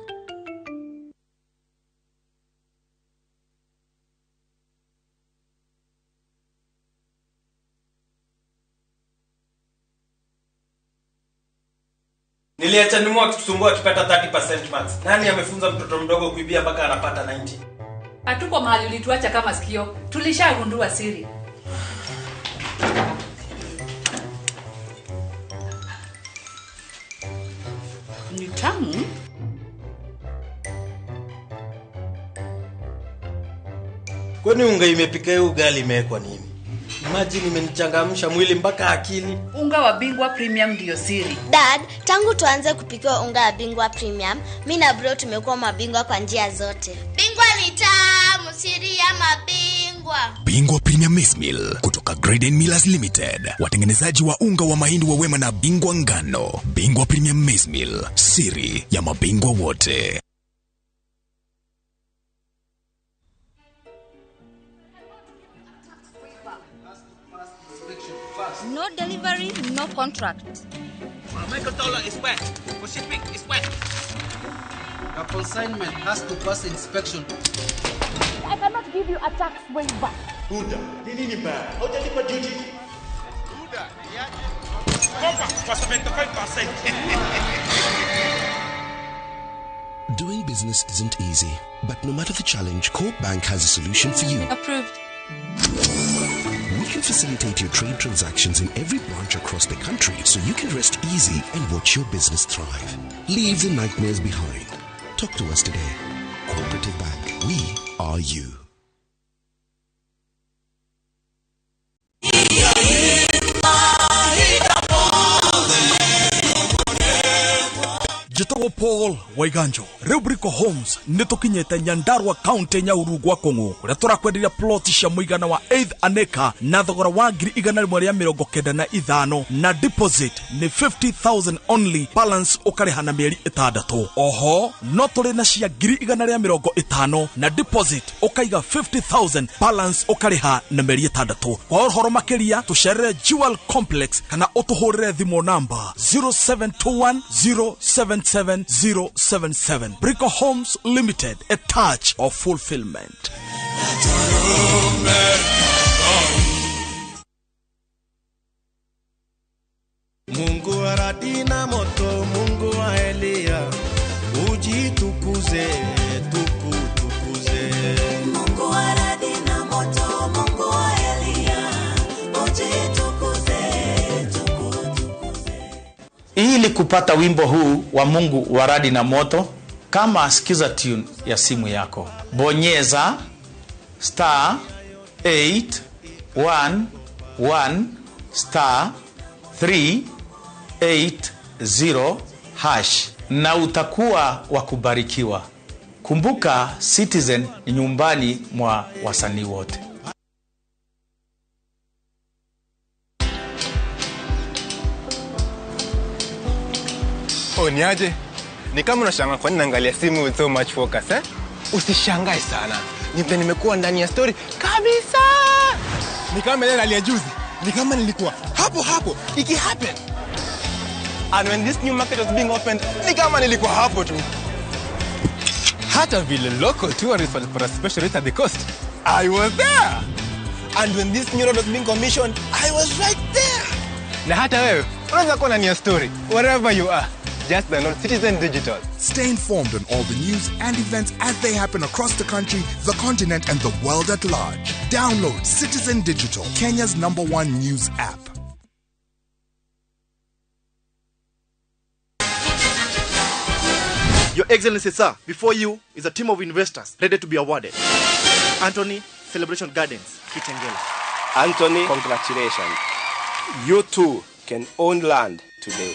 Niliacha nimu akitusumbua akipata 30% marks. Nani amefunza mtoto mdogo kuibia mpaka anapata 90? Hatuko mahali ulituacha kama sikio. Tulishagundua siri. Ni tamu. Kwani unga imepika ugali imewekwa nini? Imagine imenichangamsha mwili mpaka akili. Unga wa Bingwa Premium ndio siri. Dad, tangu tuanze kupika unga wa Bingwa Premium, mimi na bro tumekuwa mabingwa kwa njia zote. Bingwa ni tamu, siri ya mabingwa. Bingwa Premium Maize Meal kutoka Graden Millers Limited. Watengenezaji wa unga wa mahindi wa Wema na Bingwa ngano. Bingwa Premium Maize Meal, siri ya mabingwa wote. No delivery, no contract. My controller is wet. For shipping is wet. The consignment has to pass inspection. I cannot give you a tax waiver. Buda, nini ni bad? Hujalipa duty. Buda, cover for 75%. Doing business isn't easy, but no matter the challenge, Coop Bank has a solution for you. Approved. We can facilitate your trade transactions in every branch across the country so you can rest easy and watch your business thrive. Leave the nightmares behind. Talk to us today. Cooperative Bank. We are you. Jitogo Paul Waiganjo Rubrico Homes nitukinyete Nyandarua County Nyahururu gwa Kongo kuria turakwenderia plot cia muigana wa 8 aneka na thogora wa 195 na deposit ni 50,000 only, balance ukariha na mieri 6. Oho no turi na cia 150 na deposit ukaiga 50,000, balance ukariha na mieri 6. Kwa uhoro makiria tuchere Jewel Complex kana utuhurire thimo namba 0721077077. Brico Homes Limited, a touch of fulfillment. Mungu wa Radina moto, Mungu wa Elia, ujitukuze, tukutukuze. Mungu wa Radina moto, Mungu wa Elia, ujitukuze, tukutukuze. Ili kupata wimbo huu wa Mungu wa Radi na Moto, kama sikiza tune ya simu yako, bonyeza *811 *380# na utakuwa wa kubarikiwa. Kumbuka, Citizen ni nyumbani mwa wasanii wote. Niaje? Ni kama unashangaa kwa nini naangalia simu with so much focus, eh? Usishangae sana. Nimekuwa ndani ya story kabisa. Ni kama ile ya juzi. Ni kama nilikuwa hapo iki happen. And when this new market was being opened, ni kama nilikuwa hapo tu. Hata vile local tourists for a special rate at the coast, I was there. And when this new road was being commissioned, I was right there. Na hata wewe unaweza kuwa ndani ya story wherever you are. Just download Citizen Digital. Stay informed on all the news and events as they happen across the country, the continent, and the world at large. Download Citizen Digital, Kenya's #1 news app. Your Excellency, sir, before you is a team of investors ready to be awarded. Anthony, Celebration Gardens, Kitengela. Anthony, congratulations. You too can own land today.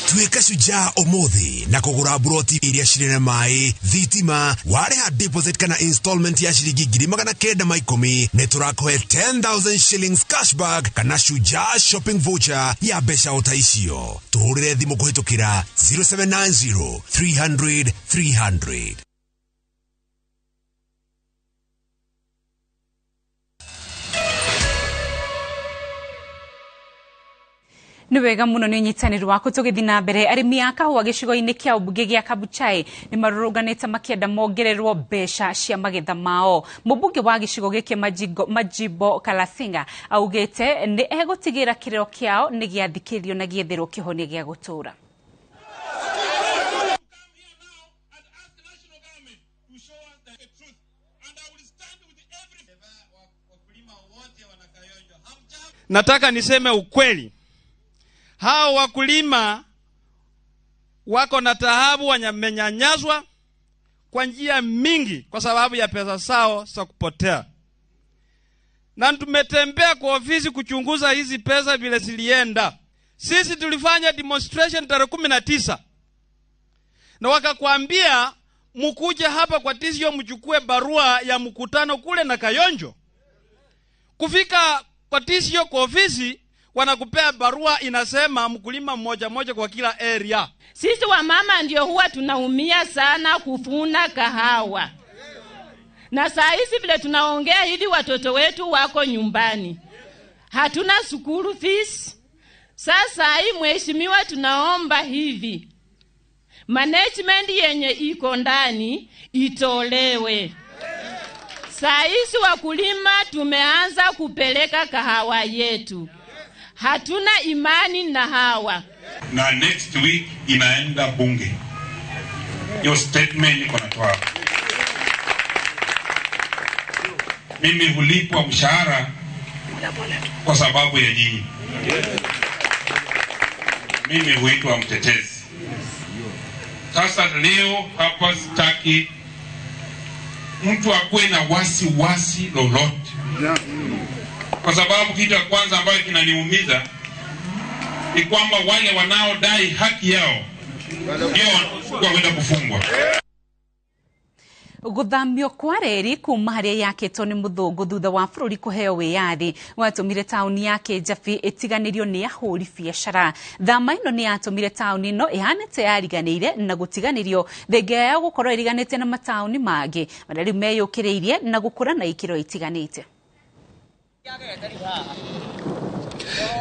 Tuika shujaa omothi na kugura broti iria cirina mai thitima wareha deposit kana installment ya shilingi 910 ne turakohe 10,000 shillings cashback kana shujaa shopping voucher ya besha utaicio tuhurire thimu kuhitukira 0790 300 300. Ni wega muno ni unyitaniri wako tugithi na mbere arimi a kahua gicigo-ini kia ubunge gia Kabuchai ni maruruganite makienda mongererwo besha cia magetha mao. Mubunge wa gicigo giki Majibo Kalasinga augite ni egutigira kirero kiao ni giathikirio na gietherwo kihonia gia gutura. Nataka niseme ukweli. Hao wakulima wako na taabu, wamenyanyaswa kwa njia mingi kwa sababu ya pesa zao za kupotea. Na tumetembea kwa ofisi kuchunguza hizi pesa vile zilienda. Sisi tulifanya demonstration tarehe 19. Na wakakwambia mkuje hapa kwa tisio mchukue barua ya mkutano kule na Kayonjo. Kufika kwa tisio kwa ofisi wanakupea barua inasema mkulima mmoja kwa kila area. Sisi wa mama ndio huwa tunaumia sana kufuna kahawa. Na saa hizi vile tunaongea hivi watoto wetu wako nyumbani. Hatuna school fees. Sasa hii mheshimiwa tunaomba hivi. Management yenye iko ndani itolewe. Saa hizi wakulima tumeanza kupeleka kahawa yetu. Hatuna imani na hawa. Na next week inaenda bunge. Your statement iko natoa. Mimi hulipwa mshahara kwa sababu ya nyinyi. Mimi huitwa mtetezi. Sasa leo hapa sitaki mtu akuwe na wasi lolote. Kwa sababu kitu ya kwanza ambayo kinaniumiza ni kwamba wale wanaodai haki yao ndio wanakwenda kufungwa. Guthamio kwa reri kuma haria yaketwo ni muthungu thutha wa bururi kuheo wiyathi watumire tauni ya Kijabe itiganirio ni ahuri biashara. Thama ino ni yatumire tauni ino ihanite yariganiire na gutiganirio thengia ya gukorwo iriganite na matauni mangi marĩa meyukiriirie na gukura na ikiro itiganite.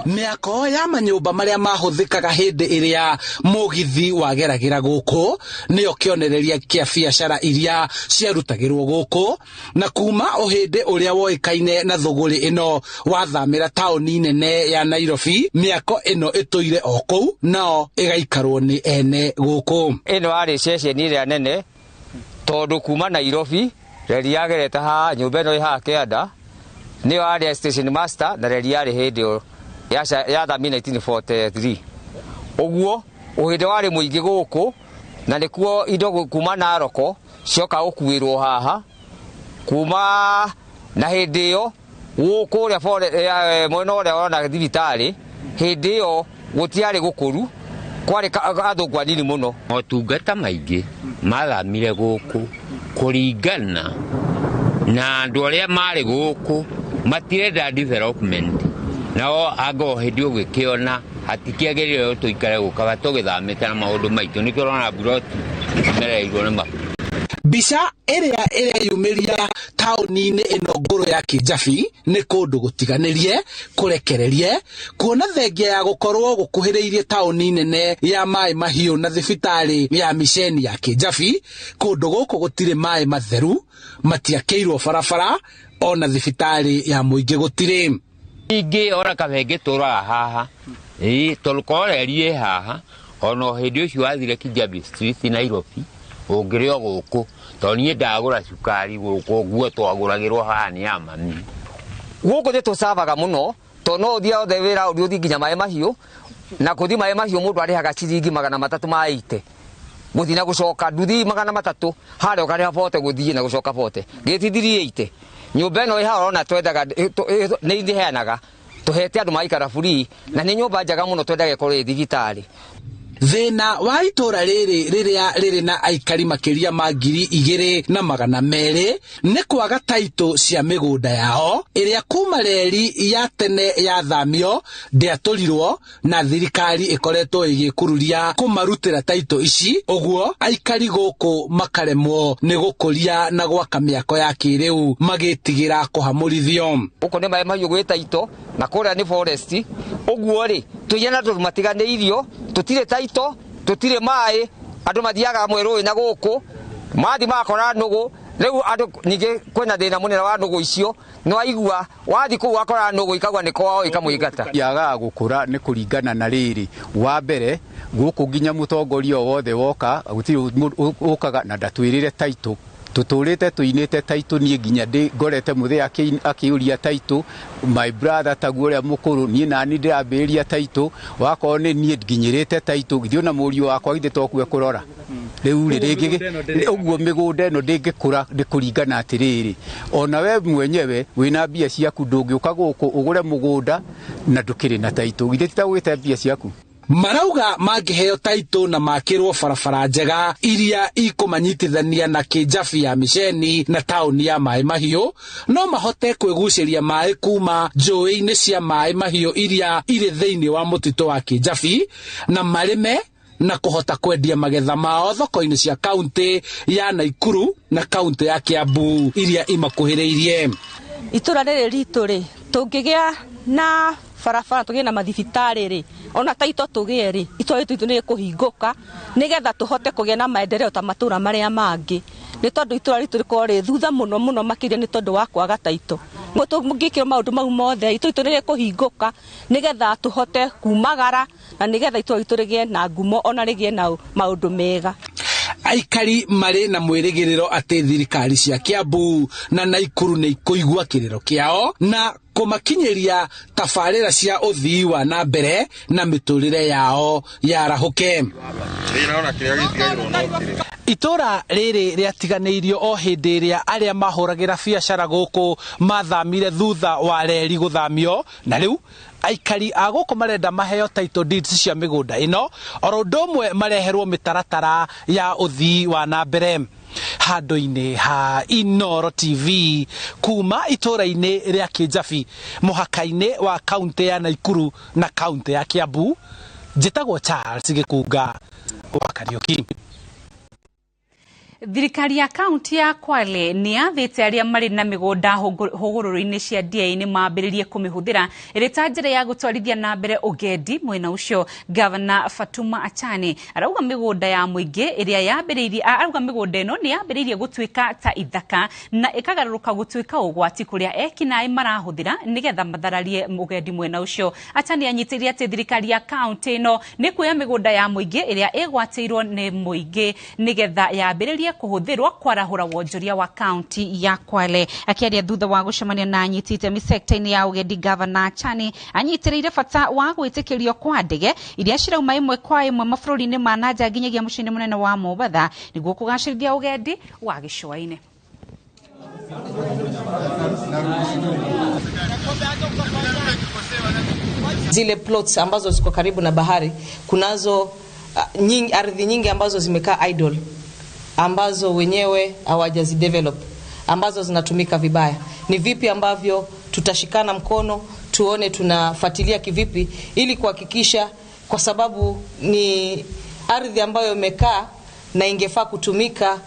Miako ya manyumba maria mahuthikaga hindi iria mugithi wageragira guku niyo kionereria kia biashara iria ciarutagirwo guku na kuma uhindi uria woikaine na thuguri ino wathamira tauni nene ya Nairobi. Miako ino ituire okou nao igaikarwo ni ene guku. Ino ari station iria nene tondu kuma Nairobi reri yagereta ha nyumba ino iha Kianda niyo ari station master na reri yari hindi ya thami 1943. Oguo uhinde wari muingi guku na nikuo indo kuma Naroko cioka ukuirwo haha kuma na hindi yo guku ria mwena uria ona thibitari hindi yo gutiari gukuru kwari athungu anini muno. Motungata maingi mathamire guku kuringana na andu aria mari guku matirenda development. Nao ago hedio gwikiona hatikiagerire tuikare gukaga tugithamite na maundu maitu nikirona Drought mereirwo ni mafu. Bisha area yumiria tauni-ini ino nguru ya Kijabe ni kundu gutiganirie kurekererie kuona thengia ya gukorwo gukuhiriirie tauni nene ya mai mahiu na thibitari ya misheni ya Kijabe. Kundu guku gutire mai matheru matiakeirwo barabara ona thibitari ya muingi gutire. Ingi ora kabenge tura haha tolukore rie haha ono hindi ucio wathire Kijabe street Nairobi ungirio guku toni ndagura cukari guku guo twaguragirwo haha ni amami guku te tusavaga muno tono thia othe wira uthi nginya mai mahiu na kuthima maĩ mahiũ mũndũ arĩhaga ciringi 300 ma 80 guthi na gucoka nduthi 300 harĩa ũkarĩha 40 guthii na gucoka 40 gĩtithiri 80 nyũmba ĩno ĩharona twendaga nĩ ithiheanaga tuhete andũ maikara free na nĩ nyũmba njega mũno twendaga ĩkorwo thibitarĩ. Thina wa itora rĩrĩ na aikari makiria ma 2,200 nĩ kwaga taito cia mĩgũnda yao ĩrĩa kuma reri ya tene ya thamio ndĩatũrirwo na thirikari ĩkoretwo ĩgĩkururia kũmarutĩra taito ici, ũguo aikari gũkũ makaremwo nĩ gũkũria na gwaka mĩako ya kĩrĩu magĩtigĩra kũhamũrithio. Gũkũ nĩ maĩ mahiũ gwĩ taito na kũrĩa nĩ forest, ũguo rĩ tũyena tũmatiganĩirio tutire taito tutire maĩ andũ mathiaga mwerũ na gũkũ mathi makora nũgũ rĩu andũ ningĩ kwĩna thĩna mũnene wa nũgũ icio no aigua wathi kũu wakora nũgũ ikagwa nĩ kwao ikamũingata yaga gũkũra nĩ kũringana na rĩrĩ wa mbere gũkũ nginya mũtongoria wothe woka gũtirĩ ũkaga na ndatwĩrĩre taito tutũrĩte tuinĩte taito niĩ nginya ngorete mũthĩ akĩũria taito my brother taguo ũrĩa mũkũrũ niĩ nani ndĩrambĩrĩria taito wakorwo nĩ niĩ nginyĩrĩte taito githio na mũriũ wakwa githĩ tokue kũrora rĩu rĩngĩ ũguo mĩgũnda ĩno ndĩngĩkũra ndĩkũringana atĩrĩrĩ ona we mwenyewe wĩna mbia ciaku ndũngĩũka gũkũ ũgũre mũgũnda na ndũkĩrĩ na taito githĩ titagwĩte mbia ciaku. Marauga mangĩheo taito na makĩrwo barabara njega iria ikũmanyitithania na Kijabe ya mĩceni na taũni ya maĩ mahiũ no mahote kwĩgucĩria maĩ kuma njũĩ-inĩ cia maĩ mahiũ iria irĩ thĩinĩ wa mũtitũ wa Kijabe na marĩme na kũhota kwendia magetha mao thoko-inĩ cia kaunti ya Naikuru na kaunti ya Kiambu iria imakuhĩrĩirie. Itũra rĩrĩ ritũ rĩ tũngĩgĩa na barabara tũgĩe na mathibitarĩ rĩ ona taito tũgĩe rĩ itũra ritũ nĩ kũhingũka nĩgetha tũhote kũgĩa na maendeleo ta matũra marĩa mangĩ nĩ tondũ itũra ritũ rĩkorwo rĩ thutha mũno makĩria nĩ tondũ wa kwaga taito. Mũngĩkĩrwo maũndũ mau mothe itũra ritũ nĩ kũhingũka nĩgetha tũhote kumagara na nĩgetha itũra ritũ rĩgĩe na ngumo ona rĩgĩe na maũndũ mega. Aikari marĩ na mwĩrĩgĩrĩro atĩ thirikari cia Kiambu na Naikuru nĩ ikũigua kĩrĩro kĩao na kũmakinyĩria tabarĩra cia ũthii wa na mbere na mĩtũrĩre yao yarahũke. Itũra rĩrĩ rĩatiganĩirio o hĩndĩ ĩrĩa arĩa mahũragĩra biacara gũkũ mathamire thutha wa reri gũthamio na rĩu aikari a gũkũ marenda maheo title deeds cia mĩgũnda ĩno oro ũndũ ũmwe mareherwo mĩtaratara ya ũthii wa na mbere. Handũ-inĩ ha Inooro TV kuma itũra-inĩ rĩa Kijabe mũhaka-inĩ wa kaunti ya Naikuru na kaunti ya Kiambu, njĩtagwo Charles Gĩkunga wa Kariũki. Thirikari ya kaunti ya Kwale nĩ yathĩte arĩa marĩ na mĩgũnda hũgũrũrũ-inĩ cia DA-inĩ mambĩrĩrie kũmĩhũthĩra ĩrĩ ta njĩra ya gũtwarithia na mbere ũgendi mwena ũcio. Gavana Fatuma Achani arauga mĩgũnda ya mũingĩ ĩrĩa yambĩrĩirie arauga mĩgũnda ĩno nĩ yambĩrĩirie gũtuĩka ta ithaka na ĩkagarũrũka gũtuĩka ũgwati kũrĩa ekinaĩ marahũthĩra nĩgetha mathararie ũgendi mwena ũcio. Achani anyitĩrĩire atĩ thirikari ya kaunti ĩno nĩ kuoya mĩgũnda ya mũingĩ ĩrĩa ĩgwatĩirwo nĩ mũingĩ nĩgetha yambĩrĩrie kuhũthĩrwo kwarahũra wonjoria wa kaunti ya Kwale. Akĩaria thutha wa gũcemania na anyiti itemi sekta-inĩ ya ũgendi, Gavana Achani anyitĩrĩire bata wa gwĩtĩkĩrio kwa ndege iria cirauma ĩmwe kwa ĩmwe mabũrũri-inĩ ma nanja nginyagia mũciĩ-inĩ mũnene wa Mombasa nĩguo kũgacĩrithia ũgendi wa gĩcũa-inĩ. Zile plots ambazo ziko karibu na bahari kunazo ardhi nyingi ambazo zimekaa idle ambazo wenyewe hawajazidevelop ambazo zinatumika vibaya. Ni vipi ambavyo tutashikana mkono tuone tunafuatilia kivipi ili kuhakikisha, kwa sababu ni ardhi ambayo imekaa na ingefaa kutumika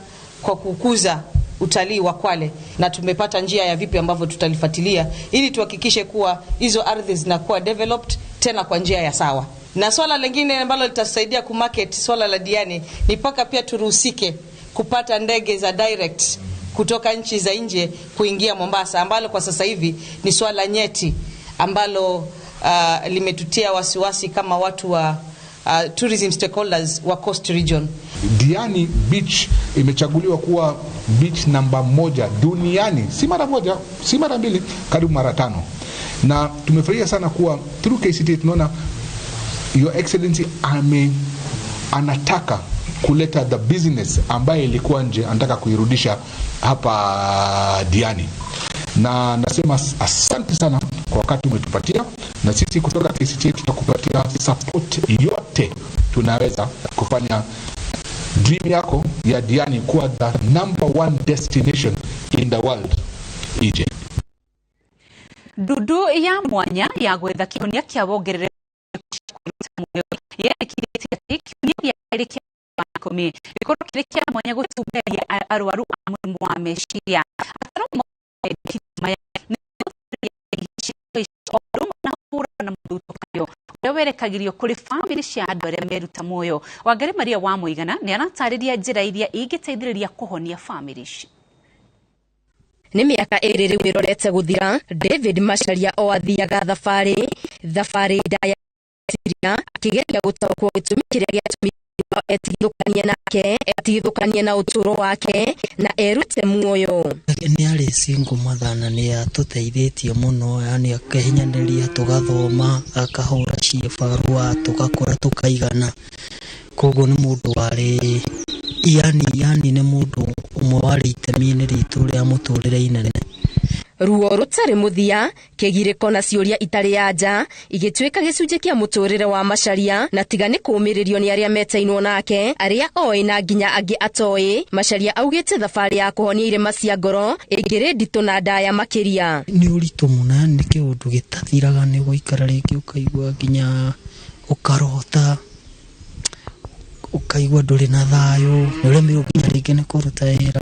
kwa kukuza utalii wa Kwale, na tumepata njia ya vipi ambavyo tutalifuatilia ili tuhakikishe kuwa hizo ardhi zinakuwa developed tena kwa njia ya sawa. Na swala lingine ambalo litasaidia kumarket swala la Diani ni paka pia turuhusike kupata ndege za direct kutoka nchi za nje kuingia Mombasa, ambalo kwa sasa hivi ni swala nyeti ambalo limetutia wasiwasi kama watu wa tourism stakeholders wa Coast Region. Diani Beach imechaguliwa kuwa beach namba 1 duniani, si mara moja, si mara mbili, karibu mara 5. Na tumefurahia sana kuwa through KCT tunaona Your Excellency anataka kuleta the business ambayo ilikuwa nje, anataka kuirudisha hapa Diani. Na nasema asante sana kwa wakati umetupatia, na sisi kutoka KCCA tutakupatia support yote tunaweza kufanya dream yako ya Diani kuwa the number 1 destination in the world ije. Dudu ya mwanya ya gwetha kihonia kia wongerere ya mwanya gutuberia arwaru amumu wa meciria na mutukayo werekagĩrio kũrĩ family cia andũ arĩa meruta muoyo. Wangari Maria wa Muigana nĩ aratarĩria njĩra iria ingĩteithĩrĩria kũhonia family ici. Nĩ mĩaka ĩrĩ rĩu ĩrorete gũthira, David Macharia o athiaga thabarĩ ndaya akĩgeria gũtaũkwo gĩtũmi kĩrĩa gĩatũmire etigithũkanie na ũtũũro wake na erute muoyo. Nĩ arĩ single mother na nĩ atũteithĩtie mũno, yani akahinyanĩria tũgathoma, akahũra ciĩbarua, tũgakũra tũkaigana. Koguo nĩ mũndũ warĩ yani nĩ mũndũ ũmwe warĩ itemi-inĩ ritũ rĩa mũtũrĩre-inĩ. Ruo rũtarĩ mũthia, kĩgirĩko na ciũria itarĩ anja igĩtuĩka gĩcunjĩ kĩa mũtũrĩre wa Macharia, na tiga nĩ kũũmĩrĩrio nĩ arĩa metainwo nake, arĩa oĩ na nginya angĩ atoĩ. Macharia augĩte thabarĩ ya kũhonia irema cia ngoro ĩngĩrĩ nditũ na ndaya makĩria. Nĩ ũritũ mũno, nĩ kĩũndũ gĩtathiraga, nĩ gũikara rĩngĩ ũkaigua nginya ũkarota, ukaigua ndũrĩ na thayũ, ũremirwo nginya rĩngĩ nĩ kũruta wĩra.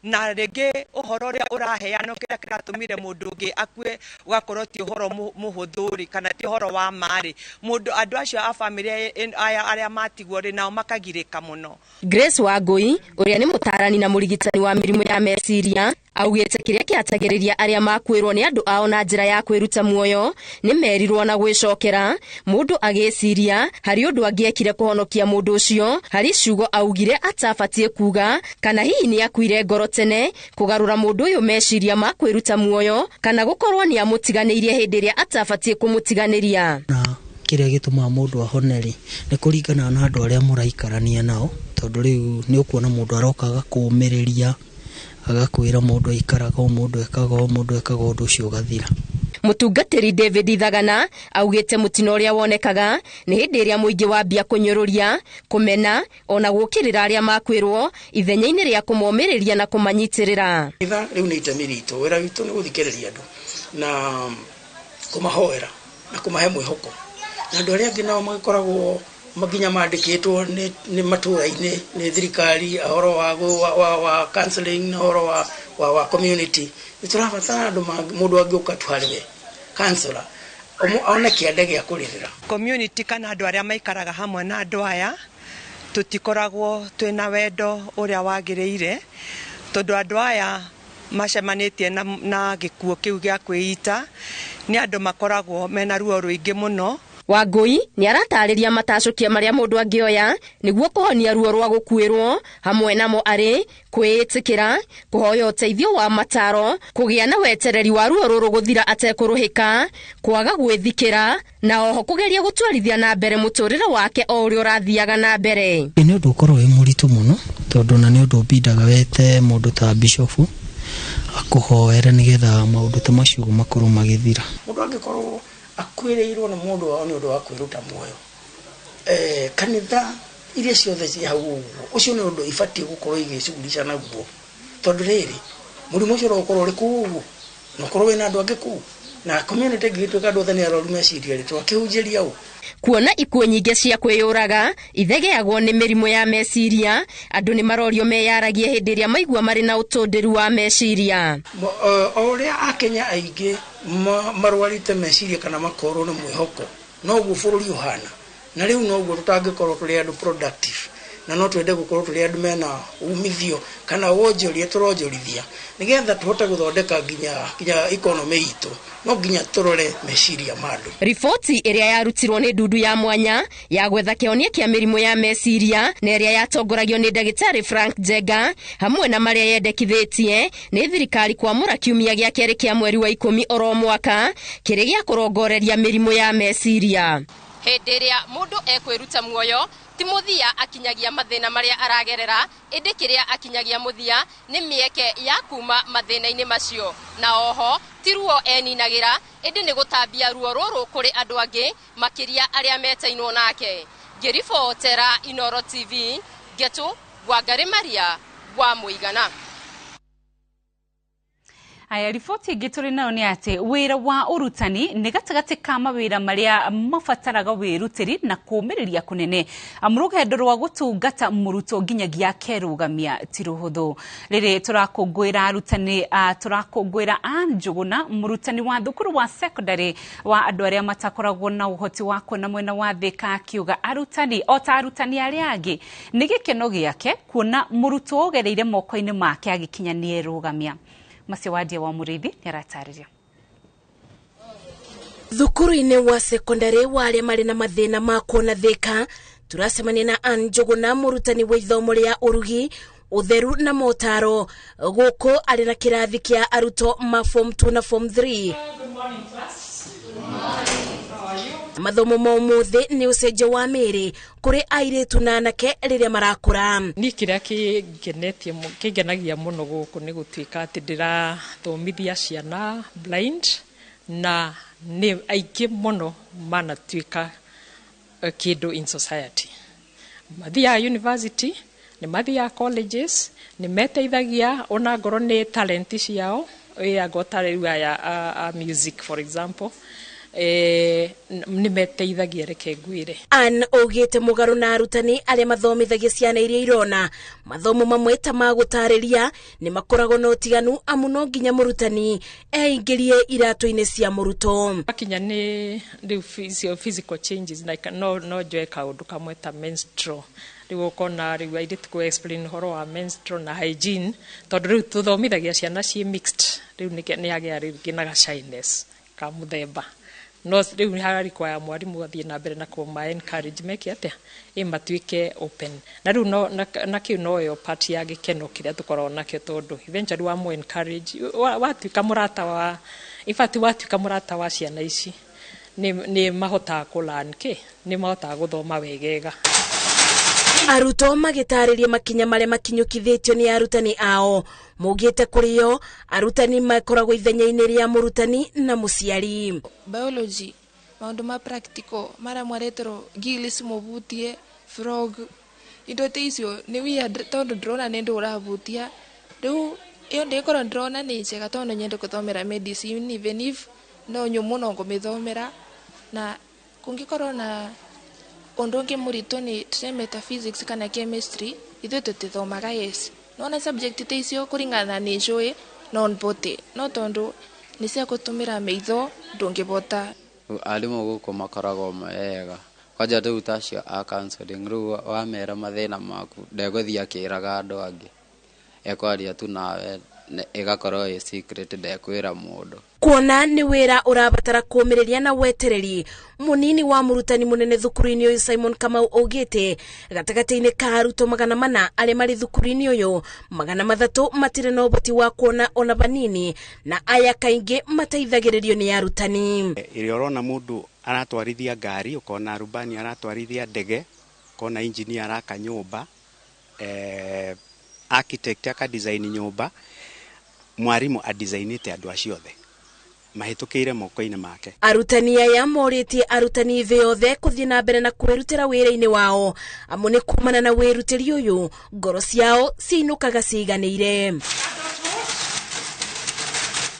Na rĩngĩ ũhoro ũrĩa ũraheanwo kĩrĩa kĩratũmire mũndũ ũngĩ akue ũgakorwo ti ũhoro mũhũthũ kana ti ũhoro wa marĩ. Andũ acio a famĩlĩ arĩa matigwo rĩ nao makagirĩka mũno. Grace Wangui, ũrĩa nĩ mũtaarani na mũrigitani wa mĩrimũ ya meciria, augĩte kĩrĩa kĩatagĩrĩria arĩa makuĩrwo nĩ andũ ao na njĩra ya kwĩruta muoyo nĩ merirwo na gwĩcokera. Mũndũ agĩciria harĩ ũndũ angĩekire kũhonokia mũndũ ũcio, harĩ ciugo augire atabatie kuga, kana hihi nĩ akuire ngoro tene, kũgarũra mũndũ ũyũ meciria ma kwĩruta muoyo, kana gũkorwo nĩ amũtiganĩirie hĩndĩ ĩrĩa atabatie kũmũtiganĩria. Kĩrĩa gĩtũmaga mũndũ ahoneri nĩ kũringana na andũ arĩa mũraikarania nao, tondũ rĩu nĩ ũkuona mũndũ aroka agakũũmĩrĩria, agakwĩra mũndũ aikaraga, mũndũ ekaga ũndũ ũcio ũgathira. Mũtungatĩri David Thagana augĩte mũtino ũrĩa wonekaga nĩ hĩndĩ ĩrĩa mũingĩ wambia kũnyũrũria, kũmena ona gũkĩrĩra arĩa makwĩrwo ithenya-inĩ rĩa kũmomĩrĩria na kũmanyitĩrĩra. Rĩu nĩ itemi ritũ, wĩra witũ nĩ gũthikĩrĩria andũ na kũmahoera na kũmahe mwĩhoko. Na andũ arĩa angĩ nao magĩkoragwo maginya mandĩkĩtwo nĩ matũũra-inĩ nĩ thirikari, ũhoro wa counseling na ũhoro wa community. Nĩtũrabatara andũ mũndũ angĩũka twarĩwe counselor one kĩande gĩa kũrĩrĩra. Community kana andũ arĩa maikaraga hamwe na andũ aya tũtikoragwo twĩna wendo ũrĩa wagĩrĩire, tondũ andũ aya macemanĩtie na gĩkuũ kĩu gĩa kwĩita, nĩ andũ makoragwo mena ruo rũingĩ mũno. Wangui nĩ aratarĩria matacũkia marĩa mũndũ angĩoya nĩguo kũhonia ruo rwa gũkuĩrwo, hamwe namo arĩ kwĩĩtĩkĩra, kũhoya ũteithio wa mataro, kũgĩa na wetereri wa ruo rũrũ gũthira atekũrũhĩka, kwaga gwĩthikĩra, na oho kũgeria gũtwarithia na mbere mũtũrĩre wake o ũrĩa ũrathiaga na mbere. Nĩ ũndũ ũkorwo wĩ mũritũ mũno, tondũ na nĩ ũndũ ũbindaga wete mũndũ ta bishofu akũhoere nĩgetha maũndũ ta macio makorwo magĩthira. Mũndũ angĩkorwo akwĩrĩirwo na mũndũ wao nĩ ũndũ wa kwĩruta muoyo, kanitha iria ciothe ci hau ũguo, ũcio nĩ ũndũ ibatiĩ gũkorwo igĩcughulisha naguo, tondũ rĩrĩ mũrimũ ũcio ũkorwo ũrĩ kũu ũguo na ũkorwo wĩna andũ angĩ kũu, na community ĩngĩtuĩka andũ othe nĩ arwaru meciria rĩ twakĩhunjĩria ũũ. Kuona ikuũ nyingĩ cia kwĩyũraga ithegeagwo nĩ mĩrimũ ya meciria, andũ nĩ marorio meyaragie hĩndĩ ĩrĩa maigua marĩ na ũtũndĩru wa meciria. O ũrĩa Akenya aingĩ marwarĩte meciria kana makorwo nĩ mwĩhoko, noguo bũrũri ũhana, na rĩu noguo tũtangĩkorwo tũrĩ andũ productive, na no twende gũkorwo tũrĩ andũ mena umithio kana wonjoria tũronjorithia, nĩgetha tũhote gũthondeka nginya economy itũ, no nginya tũrore meciria ma andũ. Riboti ĩrĩa yarutirwo nĩ ndundu ya mwanya ya gwetha kĩhonia kĩa mĩrimũ ya meciria na ĩrĩa yatongoragio nĩ ndagĩtarĩ Frank Njenga, hamwe na marĩa yendekithĩtie nĩ thirikari kwamũra kiumia gĩa kerĩ kĩa mweri wa 10 oro mwaka, kĩrĩ gĩa kũrongoreria mĩrimũ ya meciria. Hĩndĩ ĩrĩa mũndũ ekwiruta muoyo ti muthia akinyagia mathina maria aragerera, indi kiria akinyagia muthia ni mieke ya kuma mathina-ini macio, na oho ti ruo eninagira, indi ni gutambia ruo ruru kuri andu angi makiria aria metainwo nake. Ngiribotera Inooro TV, Getu Wangari Maria wa Muigana. Aya riboti ingĩ tũrĩ nayo nĩ atĩ wĩra wa ũrutani nĩ gatagatĩ ka mawĩra marĩa mabataraga wĩrutĩri na kũũmĩrĩria kũnene. Rũgendo rwa gũtungata mũrutwo nginyagia akerũgamia ti rũhũthũ. Rĩrĩ tũrakũngũĩra arutani, tũrakũngũĩra Anne Njuguna, mũrutani wa thukuru wa secondary wa andũ arĩa matakoragwo na ũhoti wa kuona mwena wa Thika, akiuga arutani o ta arutani arĩa angĩ nĩ gĩkeno gĩake kuona mũrutwo ũgereire moko-inĩ make agĩkinya nĩ erũgamia. Masiwadia wa Murithi nĩ aratarĩria. Thukuru-inĩ wa secondary wa arĩa marĩ na mathĩna ma kuona Thika, turacemania na Anne Njuguna, mũrutani wa ithomo rĩa ũrugi, ũtheru na motaro, gũkũ arĩ na kĩrathi kĩa arutwo ma form 2 na form 3. Mathomo ma ũmũthĩ nĩ ũcenjio wa mĩĩrĩ kũrĩ airĩtu na anake rĩrĩa marakũra. Niĩ kĩrĩa kĩngenagia mũno gũkũ nĩ gũtuĩka atĩ ndĩrathomithia ciana blind, na nĩ aingĩ mũno manatuĩka kĩndũ in society. Mathiaga university, nĩ mathiaga colleges, nĩ meteithagia ona ngoro nĩ talent ciao, ĩago tarĩu aya music for example, nĩ meteithagia reke ngwĩre. Anne augĩte mũgarũ na arutani arĩa mathomithagia ciana iria irona, mathomo mamwe ta ma gũtarĩria nĩ makoragwo na ũtiganu, amu no nginya mũrutani eingĩrie iratũ-inĩ cia mũrutwo. Akinya nĩ rĩu physical changes, like no njoe kaũndũ kamwe ta menstrual, rĩu ũkona rĩu airĩtu kũ explain ũhoro wa menstrual na hygiene, tondũ rĩu tũthomithagia ciana ciĩ mixed, rĩu nĩ agĩa rĩngĩ na shyness ka mũthemba. No rĩu harĩ kwa mwarimũ athiĩ na mbere na kũma encourage meke atĩa matuĩke open, na rĩu na kĩu noyo part ya gĩkeno kĩrĩa tũkoragwo nakĩo, tondũ eventually wa mu encourage watuĩka mũrata wa, in fact watuĩka mũrata wa ciana ici nĩ mahotaga kũlearn nĩ mahotaga gũthoma wegega. Arutwo magĩtarĩria makinya marĩa makinyũkithĩtio nĩ arutani ao, mugĩte kũrĩ o arutani makoragwo ithenya-inĩ rĩa mũrutani na mũciari. Biology, maũndũ ma practical marĩa mwaretero gills mũbutie, frog, indo ta icio nĩ weird tondũ ndĩrona nĩ ndũ ũrabutia. Rĩu ĩyo ndĩkorwo ndĩrona nĩ njega tondũ nyende gũthomera medicine, even if no nyumu no ngũmĩthomera, na kũngĩkorwo na ũndũ ũngĩ mũritũ nĩ tuseme ta physics kana chemistry, ithuĩ tũtithomaga yes. Nona subject ta icio kũringana nĩ njũĩ no mbote, no tondũ nĩ cia gũtũmĩra maitho ndũngĩbota. Arimũ gũkũ makoragwo mega, kwanja rĩu ta acio a counseling, rĩu wamera mathĩna maku ndegũthiĩ akĩraga andũ angĩ, ekwaria tu nawe, ĩgakorwo ĩ secret, ndekwĩra mũndũ. Kuona nĩ wĩra ũrabatara kũũmĩrĩria na wetereri, mũnini wa mũrutani mũnene thukuru-inĩ ũyũ Simon Kamau augĩte gatagatĩ-inĩ ka arutwo 400 arĩa marĩ thukuru-inĩ ũyũ, 300 matirĩ na ũhoti wa kuona ona banini, na aya kaingĩ mateithagĩrĩrio nĩ arutani. Ĩrĩa ũrona mũndũ aratwarithia ngari, ũkona rubani aratwarithia ndege, ũkona engineer araka nyũmba, architect aka design nyũmba, mwarimũ a designĩte andũ acio othe mahĩtũkĩire moko-inĩ make. Arutani aya morĩtie arutani thĩ yothe kũthiĩ na mbere na kwĩrutĩra wĩra-inĩ wao, amu nĩ kumana na wĩrutĩri ũyũ ngoro ciao ciinũkaga ciiganĩire.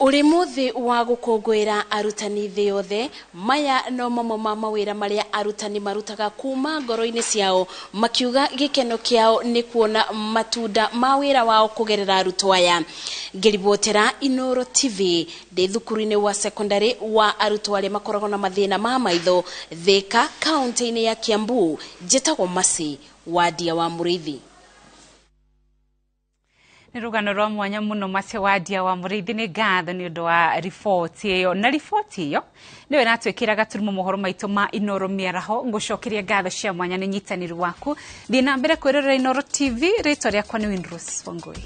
Uri muthi wa gũkũngũĩra arutani thĩ yothe, maya no mamwe ma mawĩra marĩa arutani marutaga kuma ngoro-inĩ ciao, makiuga gĩkeno kĩao nĩ kuona matunda ma wĩra wao kũgerera arutwo aya. Ngĩribotera Inooro TV, ndĩ thukuru-inĩ wa secondary wa arutwo arĩa makoragwo na mathĩna ma maitho, Thika, kaunti-inĩ ya Kiambu, njĩtagwo Masi Wadia wa Murithi. Nĩ rũgano rwa mwanya mũno Wadia wa Murithi, nĩ ngatho nĩ ũndũ wa riboti ĩyo, na riboti ĩyo nĩwe natwĩkĩra gaturumo mohoro maitũ ma Inooro Miaraho. Ngũcokeria ngatho cia mwanya nĩ nyitanĩri waku, thiĩ na mbere kwĩrorera Inooro TV. Rĩtwa rĩakwa nĩ Windrose Wangui.